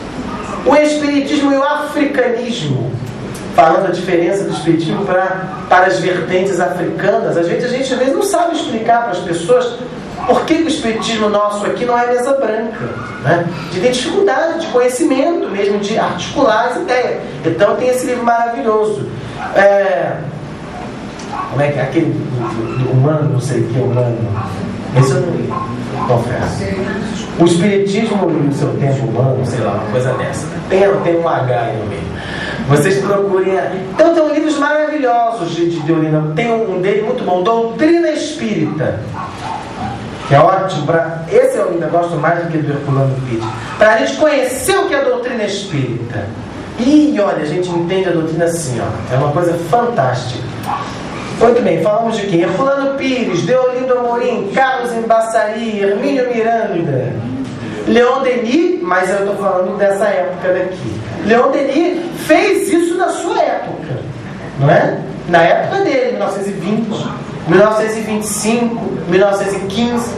o Espiritismo e o Africanismo, falando a diferença do Espiritismo para as vertentes africanas. A gente às vezes não sabe explicar para as pessoas por que o Espiritismo nosso aqui não é mesa branca, né? De ter dificuldade de conhecimento mesmo, de articular as ideias. Então tem esse livro maravilhoso. Como é que é aquele do humano, não sei o que é humano? Esse eu não li, confesso. O Espiritismo no seu tempo humano, sei lá, uma coisa dessa. Tem um H aí no meio. Vocês procurem. Então tem livros maravilhosos de Deolindo. Tem um dele muito bom, Doutrina Espírita, que é ótimo. Esse eu ainda gosto mais do que do Herculano Pires, para a gente conhecer o que é a doutrina espírita. E olha, a gente entende a doutrina assim, ó. É uma coisa fantástica. Muito bem, falamos de quem? Herculano Pires, Deolindo Amorim, Carlos Embassari, Hermínio Miranda, Leon Denis, mas eu estou falando dessa época daqui. Leon Denis fez isso na sua época, não é? Na época dele, 1920, 1925, 1915.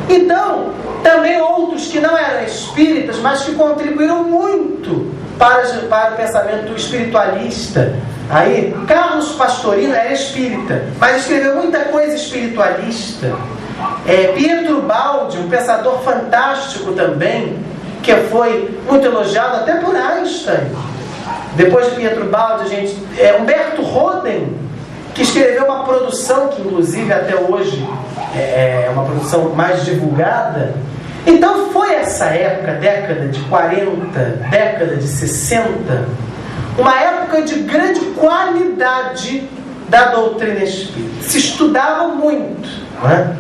Então, também outros que não eram espíritas, mas que contribuíram muito para o pensamento espiritualista. Aí, Carlos Pastorino era espírita, mas escreveu muita coisa espiritualista. Pietro Baldi, um pensador fantástico também, que foi muito elogiado até por Einstein. Depois de Pietro Baldi, Humberto Roden, que escreveu uma produção que inclusive até hoje é uma produção mais divulgada. Então foi essa época, década de 40, década de 60, uma época de grande qualidade da doutrina espírita. Se estudava muito, né?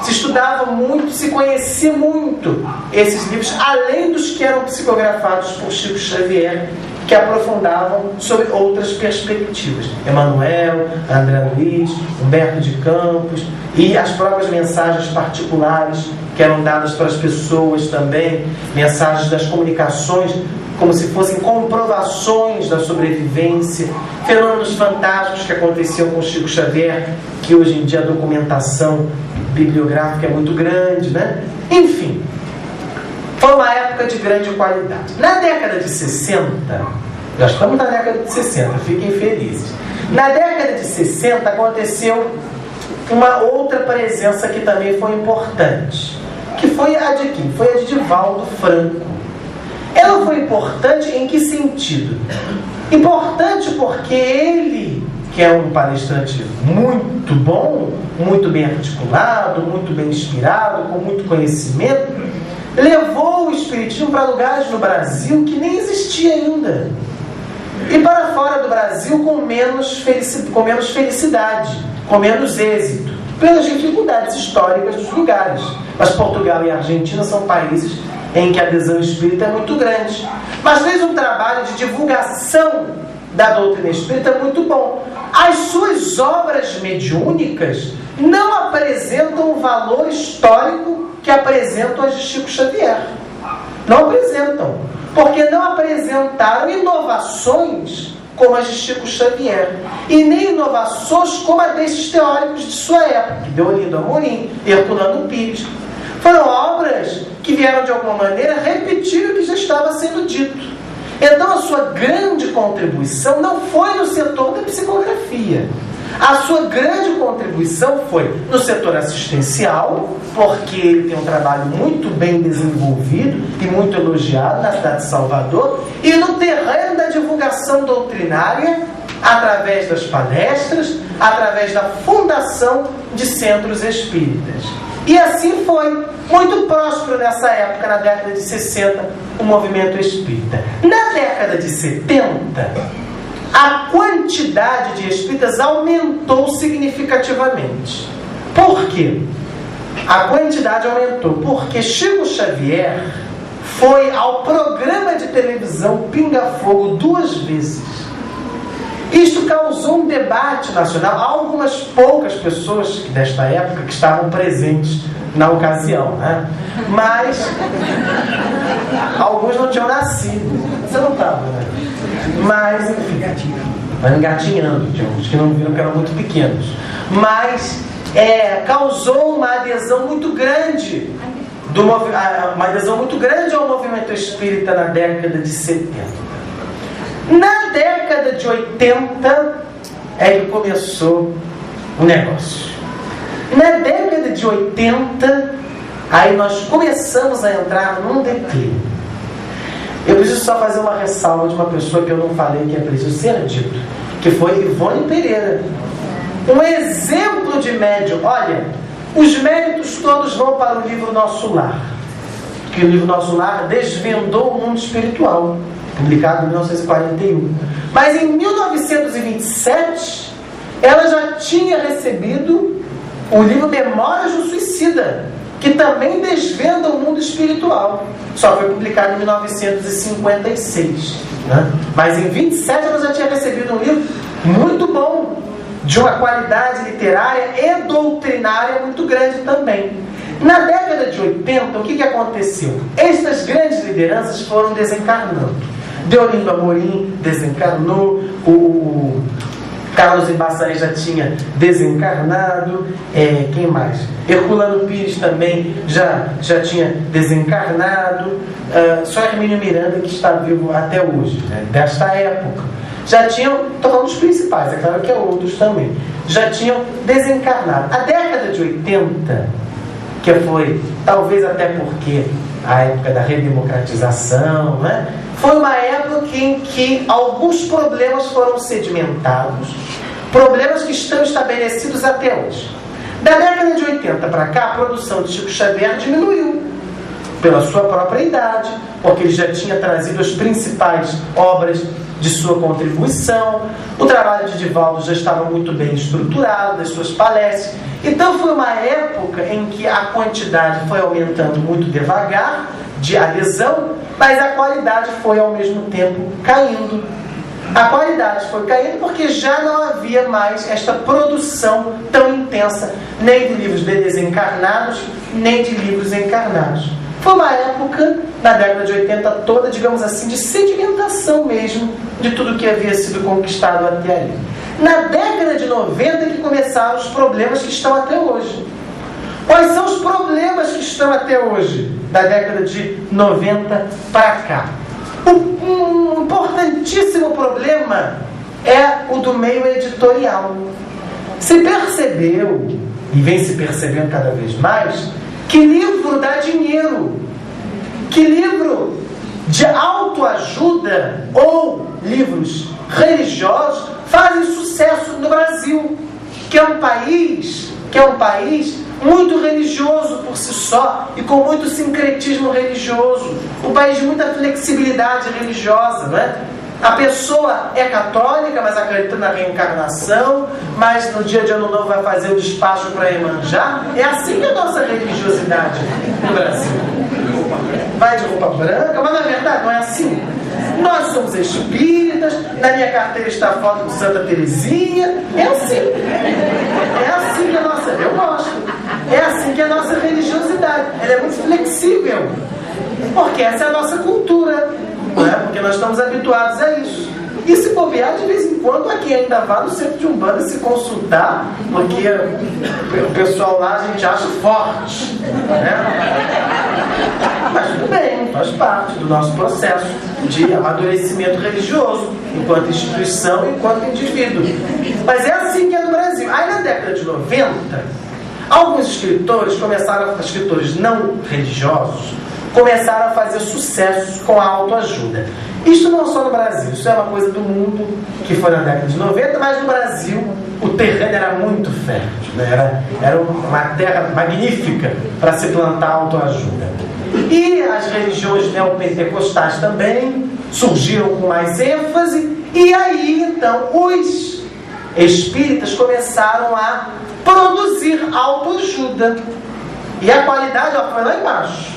Se estudava muito, se conhecia muito esses livros, além dos que eram psicografados por Chico Xavier, que aprofundavam sobre outras perspectivas. Emmanuel, André Luiz, Humberto de Campos, e as próprias mensagens particulares que eram dadas para as pessoas também, mensagens das comunicações, como se fossem comprovações da sobrevivência, fenômenos fantásticos que aconteciam com Chico Xavier, que hoje em dia a documentação bibliográfica é muito grande, né? Enfim, foi uma época de grande qualidade. Na década de 60, já estamos na década de 60, fiquem felizes. Na década de 60 aconteceu uma outra presença que também foi importante, que foi a de quem? Foi a de Divaldo Franco. Ela foi importante em que sentido? Importante porque ele, que é um palestrante muito bom, muito bem articulado, muito bem inspirado, com muito conhecimento, levou o espiritismo para lugares no Brasil que nem existia ainda, e para fora do Brasil com menos felicidade, com menos êxito, pelas dificuldades históricas dos lugares. Mas Portugal e Argentina são países em que a adesão espírita é muito grande, mas fez um trabalho de divulgação da doutrina espírita muito bom. As suas obras mediúnicas não apresentam o valor histórico que apresentam as de Chico Xavier. Não apresentam, porque não apresentaram inovações como as de Chico Xavier, e nem inovações como a desses teóricos de sua época, Deolindo Amorim, Herculano Pires. Foram obras que vieram de alguma maneira repetir o que já estava sendo dito. Então a sua grande contribuição não foi no setor da psicografia. A sua grande contribuição foi no setor assistencial, porque ele tem um trabalho muito bem desenvolvido e muito elogiado na cidade de Salvador, e no terreno da divulgação doutrinária, através das palestras, através da fundação de centros espíritas. E assim foi, muito próspero nessa época, na década de 60, o movimento espírita. Na década de 70, a quantidade de espíritas aumentou significativamente. Por quê? A quantidade aumentou porque Chico Xavier foi ao programa de televisão Pinga Fogo 2 vezes. Isto causou um debate nacional. Há algumas poucas pessoas desta época que estavam presentes na ocasião, né? Mas alguns não tinham nascido. Você não estava, né? Mas, enfim, engatinhando. Tinha uns que não viram, que eram muito pequenos. Mas causou uma adesão muito grande ao movimento espírita na década de 70. Na década de 80 é que começou o negócio. Na década de 80, aí nós começamos a entrar num declínio. Eu preciso só fazer uma ressalva de uma pessoa que eu não falei, que é preciso ser dito, que foi Ivone Pereira. Um exemplo de médium. Olha, os méritos todos vão para o livro Nosso Lar, que o livro Nosso Lar desvendou o mundo espiritual, publicado em 1941. Mas em 1927, ela já tinha recebido o livro Memórias do Suicida, que também desvenda o mundo espiritual. Só foi publicado em 1956. Né? Mas em 27 ela já tinha recebido um livro muito bom, de uma qualidade literária e doutrinária muito grande também. Na década de 80, o que aconteceu? Estas grandes lideranças foram desencarnando. Deolindo Amorim desencarnou, o Carlos Embaçaré já tinha desencarnado, quem mais? Herculano Pires também já tinha desencarnado, só Hermínio Miranda que está vivo até hoje, né? Desta época. Já tinham, estou falando dos principais, é claro que há outros também, já tinham desencarnado. A década de 80, que foi, talvez até porque a época da redemocratização, né? Foi uma época em que alguns problemas foram sedimentados, problemas que estão estabelecidos até hoje. Da década de 80 para cá, a produção de Chico Xavier diminuiu, pela sua própria idade, porque ele já tinha trazido as principais obras de sua contribuição, o trabalho de Divaldo já estava muito bem estruturado, das suas palestras. Então foi uma época em que a quantidade foi aumentando muito devagar, de adesão, mas a qualidade foi ao mesmo tempo caindo. A qualidade foi caindo porque já não havia mais esta produção tão intensa, nem de livros de desencarnados, nem de livros encarnados. Foi uma época, na década de 80 toda, digamos assim, de sedimentação mesmo de tudo que havia sido conquistado até ali. Na década de 90 que começaram os problemas que estão até hoje. Quais são os problemas que estão até hoje, da década de 90 para cá? Um importantíssimo problema é o do meio editorial. Se percebeu, e vem se percebendo cada vez mais, que livro dá dinheiro, que livro de autoajuda ou livros religiosos fazem sucesso no Brasil, que é um país muito religioso por si só e com muito sincretismo religioso, um país de muita flexibilidade religiosa, não é? A pessoa é católica, mas acredita na reencarnação, mas no dia de Ano Novo vai fazer o despacho para Iemanjá. É assim que é a nossa religiosidade no Brasil. Vai de roupa branca, mas na verdade não é assim. Nós somos espíritas, na minha carteira está a foto de Santa Teresinha. É assim. É assim que a nossa... Eu gosto. É assim que é a nossa religiosidade. Ela é muito flexível. Porque essa é a nossa cultura. Não é? Porque nós estamos habituados a isso. E se bobear, de vez em quando, aqui ainda vá no centro de Umbanda se consultar, porque o pessoal lá a gente acha forte, né? Mas tudo bem, faz parte do nosso processo de amadurecimento religioso, enquanto instituição e enquanto indivíduo. Mas é assim que é no Brasil. Aí na década de 90, alguns escritores escritores não religiosos, começaram a fazer sucesso com a autoajuda. Isto não só no Brasil, isso é uma coisa do mundo, que foi na década de 90, mas no Brasil o terreno era muito fértil, né? Era uma terra magnífica para se plantar autoajuda. E as religiões neopentecostais também surgiram com mais ênfase, e aí então os espíritas começaram a produzir autoajuda. E a qualidade foi lá embaixo.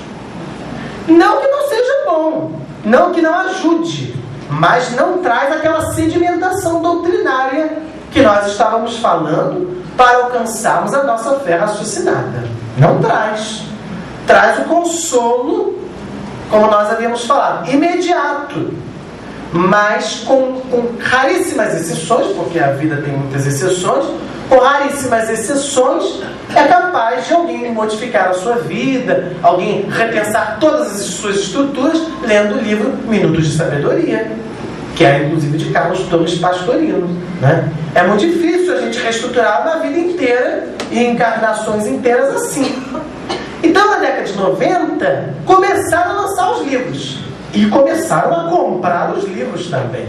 Não que não seja bom, não que não ajude, mas não traz aquela sedimentação doutrinária que nós estávamos falando para alcançarmos a nossa fé raciocinada. Não traz. Traz o consolo, como nós havíamos falado, imediato, mas com raríssimas exceções, porque a vida tem muitas exceções, com raríssimas exceções, é capaz de alguém modificar a sua vida, alguém repensar todas as suas estruturas, lendo o livro Minutos de Sabedoria, que é inclusive de Carlos Torres Pastorino, né? É muito difícil a gente reestruturar uma vida inteira e encarnações inteiras assim. Então, na década de 90, começaram a lançar os livros. E começaram a comprar os livros também.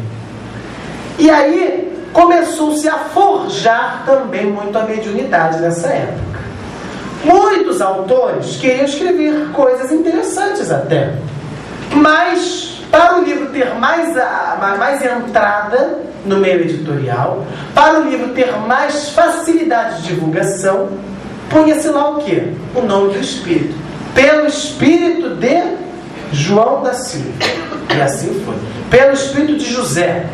E aí, começou-se a forjar também muito a mediunidade nessa época. Muitos autores queriam escrever coisas interessantes até. Mas, para o livro ter mais entrada no meio editorial, para o livro ter mais facilidade de divulgação, punha-se lá o quê? O nome do Espírito. Pelo Espírito de João da Silva. E assim foi. Pelo Espírito de José.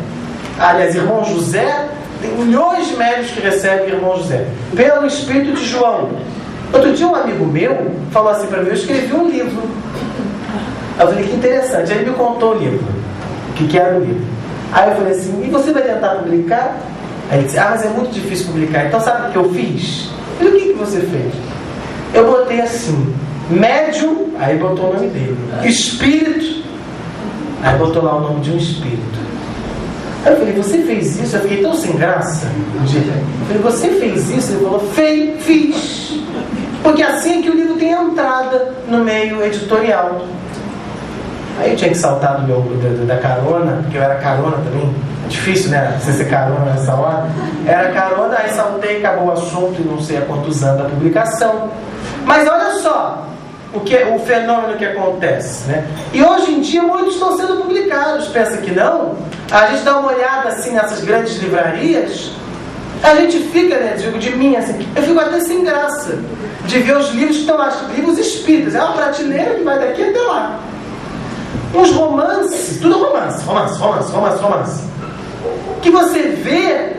Aliás, irmão José, tem milhões de médios que recebem irmão José. Pelo Espírito de João. Outro dia um amigo meu falou assim para mim, eu escrevi um livro. Eu falei, que interessante. Aí ele me contou o livro. O que era o livro. Aí eu falei assim, e você vai tentar publicar? Aí ele disse, mas é muito difícil publicar. Então sabe o que eu fiz? Eu falei, o que você fez? Eu botei assim, médium, aí botou o nome dele. Espírito, aí botou lá o nome de um espírito. Aí eu falei, você fez isso? Eu fiquei tão sem graça. Eu falei, você fez isso? Ele falou, fiz. Porque assim é que o livro tem entrada no meio editorial. Aí eu tinha que saltar da carona, porque eu era carona também. É difícil, né? Você ser carona nessa hora. Era carona, aí saltei, acabou o assunto e não sei há quantos anos da publicação. Mas olha só o fenômeno que acontece, né? E hoje em dia muitos estão sendo publicados. Pensa que não? A gente dá uma olhada assim nessas grandes livrarias, a gente fica, né? Digo de mim assim, eu fico até sem graça de ver os livros que estão lá, livros espíritas. É uma prateleira que vai daqui até lá. Uns romances, tudo romance. Que você vê,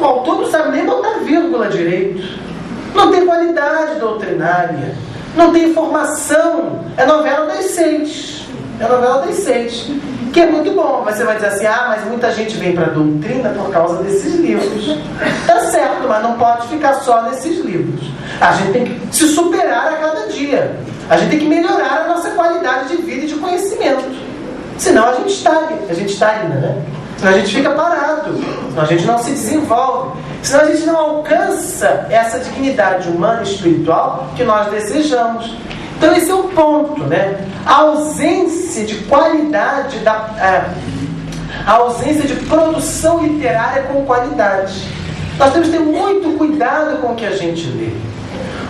o autor não sabe nem botar vírgula direito. Não tem qualidade doutrinária. Não tem informação. É novela das seis. Que é muito bom. Você vai dizer assim, mas muita gente vem para a doutrina por causa desses livros. Tá certo, mas não pode ficar só nesses livros. A gente tem que se superar a cada dia. A gente tem que melhorar a nossa qualidade de vida e de conhecimento. Senão a gente estagna, né? Senão a gente fica parado. Senão a gente não se desenvolve. Senão a gente não alcança essa dignidade humana e espiritual que nós desejamos. Então esse é o ponto, né? A ausência de qualidade, a ausência de produção literária com qualidade. Nós temos que ter muito cuidado com o que a gente lê.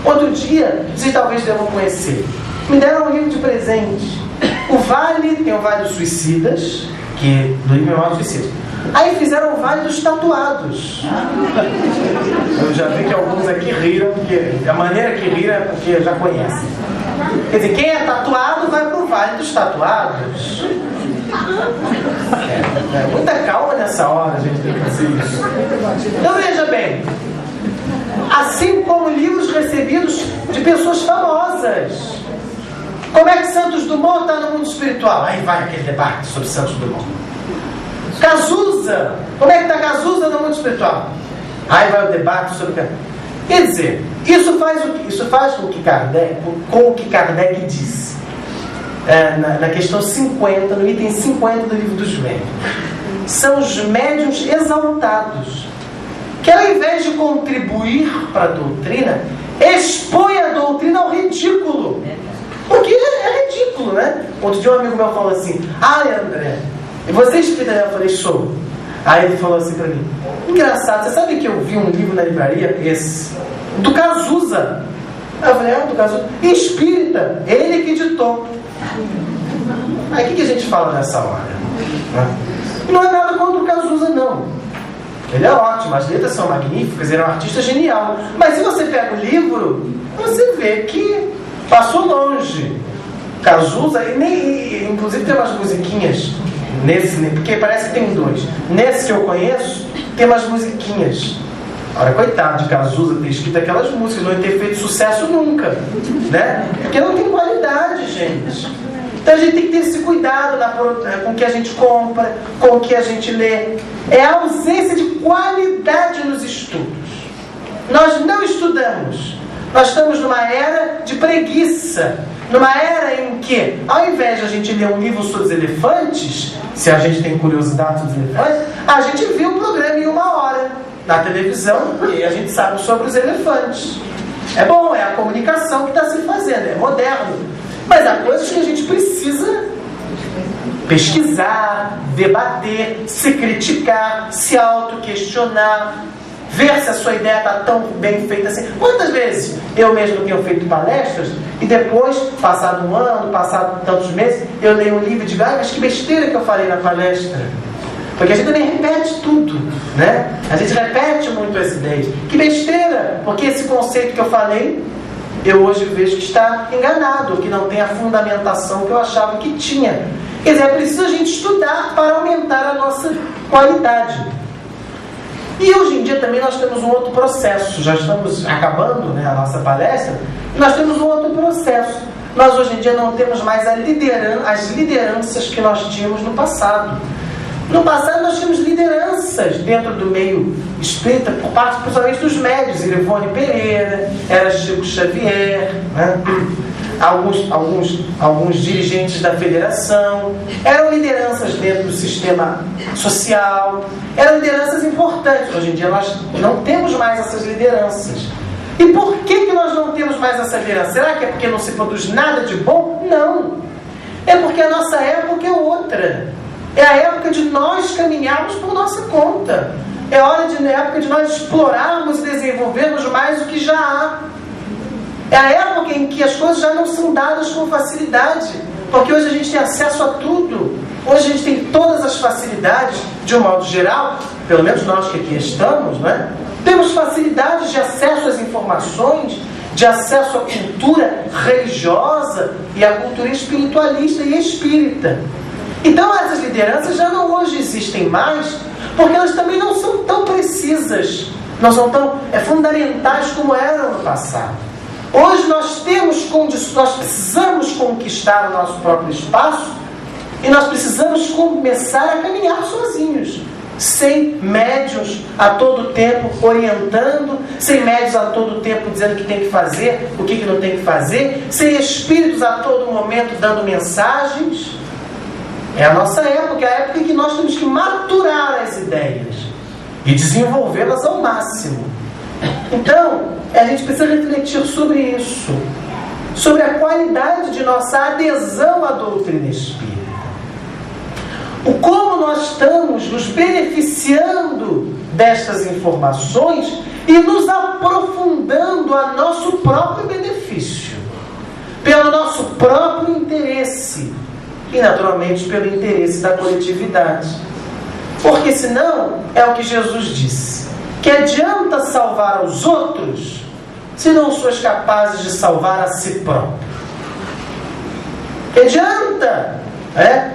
Outro dia, vocês talvez devam conhecer, me deram um livro de presente. Tem o Vale dos Suicidas, que do livro Memória dos Suicidas. Aí fizeram o Vale dos Tatuados. Eu já vi que alguns aqui riram, porque a maneira que riram é porque já conhecem. Quer dizer, quem é tatuado vai para o Vale dos Tatuados. Muita calma nessa hora, a gente tem que fazer isso. Então veja bem, assim como livros recebidos de pessoas famosas. Como é que Santos Dumont está no mundo espiritual? Aí vai aquele debate sobre Santos Dumont. Cazuza, como é que está Cazuza no mundo espiritual? Aí vai o debate sobre... Quer dizer, isso faz com o que Kardec diz na questão 50, no item 50 do livro dos médiuns. São os médiuns exaltados, que ao invés de contribuir para a doutrina, expõe a doutrina ao ridículo. Porque é ridículo, né? Outro dia um amigo meu falou assim, André, você é espírita? Eu falei, sou. Aí ele falou assim pra mim, engraçado, você sabe que eu vi um livro na livraria, esse, do Cazuza. Aí eu falei, do Cazuza. Espírita, ele que editou. Aí o que a gente fala nessa hora? Não é nada contra o Cazuza, não. Ele é ótimo, as letras são magníficas, ele é um artista genial. Mas se você pega o livro, você vê que passou longe. Cazuza, inclusive tem umas musiquinhas porque parece que tem dois. Nesse que eu conheço, tem umas musiquinhas. Ora, coitado de Cazuza ter escrito aquelas músicas, não ia ter feito sucesso nunca, né? Porque não tem qualidade, gente. Então a gente tem que ter esse cuidado com o que a gente compra, com o que a gente lê. É a ausência de qualidade nos estudos. Nós não estudamos. Nós estamos numa era de preguiça. Numa era em que, ao invés de a gente ler um livro sobre os elefantes, se a gente tem curiosidade sobre os elefantes, a gente vê um programa em 1 hora na televisão e a gente sabe sobre os elefantes. É bom, é a comunicação que está se fazendo, é moderno. Mas há coisas que a gente precisa pesquisar, debater, se criticar, se auto-questionar, ver se a sua ideia está tão bem feita assim. Quantas vezes eu mesmo tenho feito palestras e depois, passado um ano, passado tantos meses, eu leio um livro e digo, mas que besteira que eu falei na palestra. Porque a gente também repete tudo, né? A gente repete muito as ideias. Que besteira, porque esse conceito que eu falei, eu hoje vejo que está enganado, que não tem a fundamentação que eu achava que tinha. Quer dizer, é preciso a gente estudar para aumentar a nossa qualidade. E hoje em dia também nós temos um outro processo. Já estamos acabando, né, a nossa palestra, e nós temos um outro processo. Nós hoje em dia não temos mais as lideranças que nós tínhamos no passado. No passado nós tínhamos lideranças dentro do meio espírita, por parte principalmente dos médios, Irivone Pereira, era Chico Xavier, né? alguns dirigentes da federação, eram lideranças dentro do sistema social, eram lideranças importantes. Hoje em dia nós não temos mais essas lideranças. E por que nós não temos mais essa liderança? Será que é porque não se produz nada de bom? Não. É porque a nossa época é outra. É a época de nós caminharmos por nossa conta. É a época de nós explorarmos e desenvolvermos mais o que já há. É a época em que as coisas já não são dadas com facilidade. Porque hoje a gente tem acesso a tudo. Hoje a gente tem todas as facilidades, de um modo geral, pelo menos nós que aqui estamos, né? Temos facilidades de acesso às informações, de acesso à cultura religiosa e à cultura espiritualista e espírita. Então essas lideranças já não hoje existem mais, porque elas também não são tão precisas, não são tão fundamentais como eram no passado. Hoje nós precisamos conquistar o nosso próprio espaço e nós precisamos começar a caminhar sozinhos, sem médiuns a todo tempo orientando, sem médiuns a todo tempo dizendo o que tem que fazer, o que não tem que fazer, sem espíritos a todo momento dando mensagens. É a nossa época, é a época em que nós temos que maturar as ideias e desenvolvê-las ao máximo. Então, a gente precisa refletir sobre isso, sobre a qualidade de nossa adesão à doutrina espírita. O como nós estamos nos beneficiando destas informações e nos aprofundando a nosso próprio benefício, pelo nosso próprio interesse. E naturalmente pelo interesse da coletividade. Porque senão, é o que Jesus disse, que adianta salvar os outros se não sois capazes de salvar a si próprio. Que adianta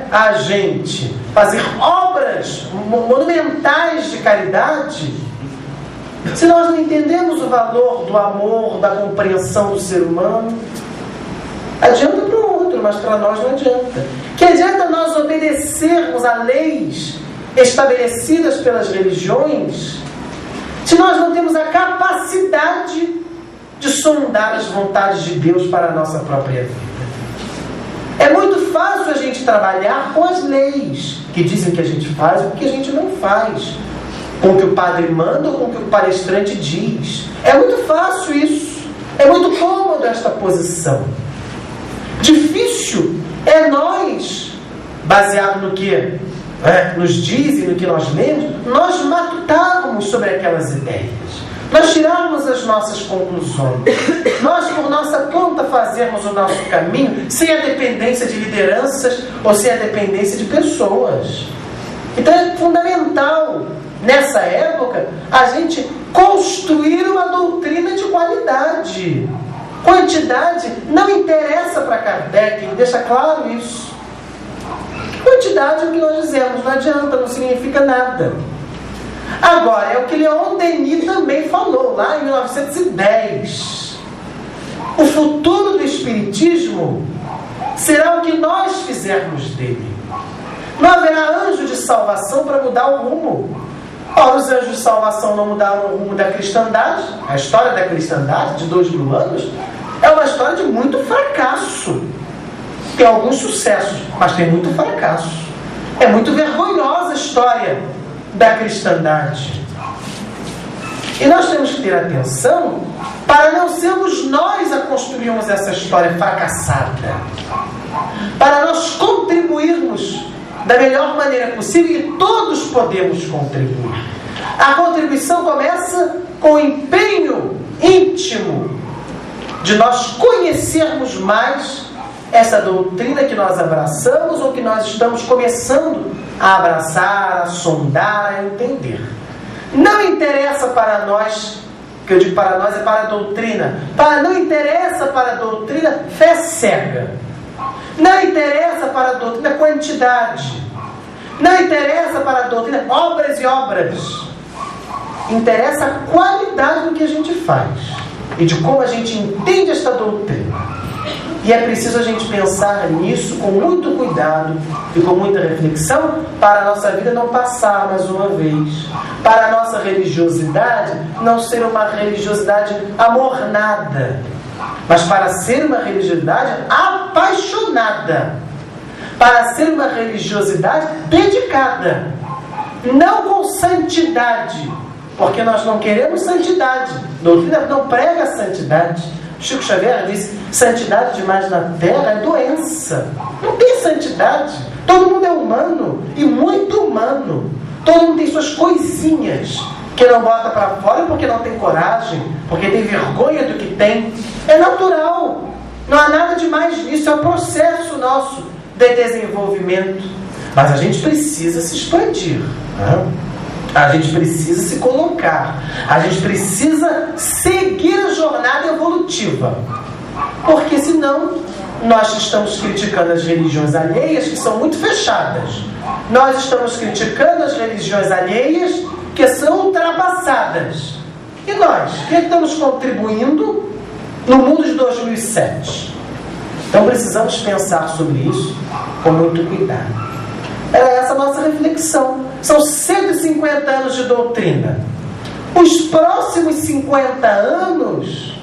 a gente fazer obras monumentais de caridade se nós não entendemos o valor do amor, da compreensão do ser humano. Adianta para o outro, mas para nós não adianta. Que adianta nós obedecermos a leis estabelecidas pelas religiões se nós não temos a capacidade de sondar as vontades de Deus para a nossa própria vida? É muito fácil a gente trabalhar com as leis que dizem que a gente faz e o que a gente não faz, com o que o padre manda ou com o que o palestrante diz. É muito fácil isso. É muito cômodo esta posição. Difícil é nós, baseado no que nos diz e no que nós lemos, nós matutarmos sobre aquelas ideias, nós tirarmos as nossas conclusões, nós por nossa conta fazermos o nosso caminho sem a dependência de lideranças ou sem a dependência de pessoas. Então é fundamental nessa época a gente construir uma doutrina de qualidade. Quantidade não interessa para Kardec, ele deixa claro isso. Quantidade é o que nós dizemos, não adianta, não significa nada. Agora, é o que Leon Denis também falou, lá em 1910. O futuro do Espiritismo será o que nós fizermos dele. Não haverá anjo de salvação para mudar o rumo. Ora, os anjos de salvação não mudaram o rumo da cristandade. A história da cristandade, de 2000 anos, é uma história de muito fracasso. Tem alguns sucessos, mas tem muito fracasso. É muito vergonhosa a história da cristandade. E nós temos que ter atenção para não sermos nós a construirmos essa história fracassada. Para nós contribuirmos da melhor maneira possível, e todos podemos contribuir. A contribuição começa com o empenho íntimo de nós conhecermos mais essa doutrina que nós abraçamos ou que nós estamos começando a abraçar, a sondar, a entender. Não interessa para nós, que eu digo para nós é para a doutrina, não interessa para a doutrina fé cega. Não interessa para a doutrina quantidade. Não interessa para a doutrina obras e obras. Interessa a qualidade do que a gente faz e de como a gente entende esta doutrina. E é preciso a gente pensar nisso com muito cuidado e com muita reflexão para a nossa vida não passar mais uma vez. Para a nossa religiosidade não ser uma religiosidade amornada, mas para ser uma religiosidade apaixonada. Para ser uma religiosidade dedicada. Não com santidade, porque nós não queremos santidade. A doutrina não prega a santidade. Chico Xavier disse: santidade demais na terra é doença. Não tem santidade. Todo mundo é humano e muito humano. Todo mundo tem suas coisinhas que não bota para fora porque não tem coragem, porque tem vergonha do que tem. É natural. Não há nada demais nisso. É um processo nosso de desenvolvimento. Mas a gente precisa se expandir, né? A gente precisa se colocar. A gente precisa seguir a jornada evolutiva. Porque senão nós estamos criticando as religiões alheias, que são muito fechadas. Nós estamos criticando as religiões alheias, que são ultrapassadas. E nós? O que estamos contribuindo no mundo de 2007? Então precisamos pensar sobre isso com muito cuidado. Era essa a nossa reflexão. São 150 anos de doutrina. Os próximos 50 anos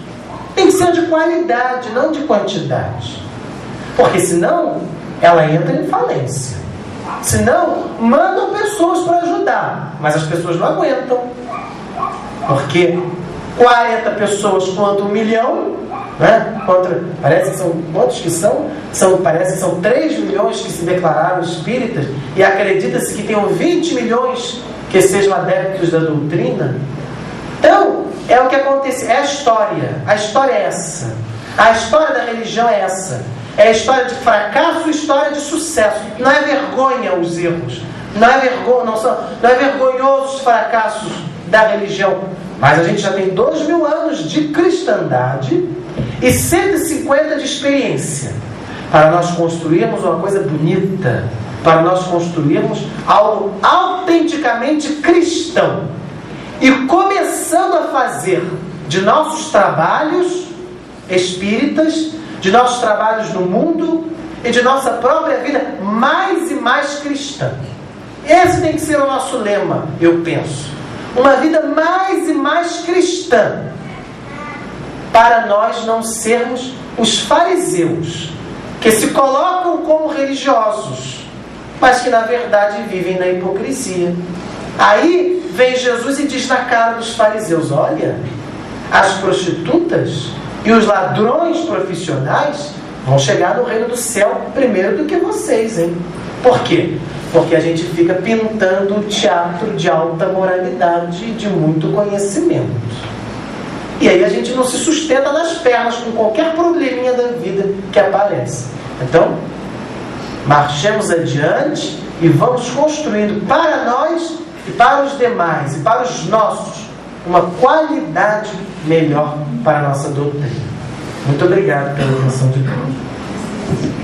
tem que ser de qualidade, não de quantidade. Porque senão ela entra em falência. Senão mandam pessoas para ajudar, mas as pessoas não aguentam. Porque 40 pessoas contra 1 milhão, né? Parece que são quantos que são? Parece que são 3 milhões que se declararam espíritas, e acredita-se que tenham 20 milhões que sejam adeptos da doutrina. Então, é o que acontece, é a história é essa. A história da religião é essa. É a história de fracasso e história de sucesso. Não é vergonha os erros. Não é vergonhoso os fracassos da religião. Mas a gente já tem 2000 anos de cristandade e 150 de experiência para nós construirmos uma coisa bonita, para nós construirmos algo autenticamente cristão e começando a fazer de nossos trabalhos espíritas, de nossos trabalhos no mundo e de nossa própria vida mais e mais cristã. Esse tem que ser o nosso lema, eu penso. Uma vida mais e mais cristã, para nós não sermos os fariseus, que se colocam como religiosos, mas que na verdade vivem na hipocrisia. Aí vem Jesus e diz na cara dos fariseus: olha, as prostitutas e os ladrões profissionais vão chegar no reino do céu primeiro do que vocês, hein? Por quê? Porque a gente fica pintando um teatro de alta moralidade e de muito conhecimento. E aí a gente não se sustenta nas pernas com qualquer probleminha da vida que aparece. Então, marchemos adiante e vamos construindo para nós e para os demais e para os nossos uma qualidade melhor para a nossa doutrina. Muito obrigado pela atenção de todos.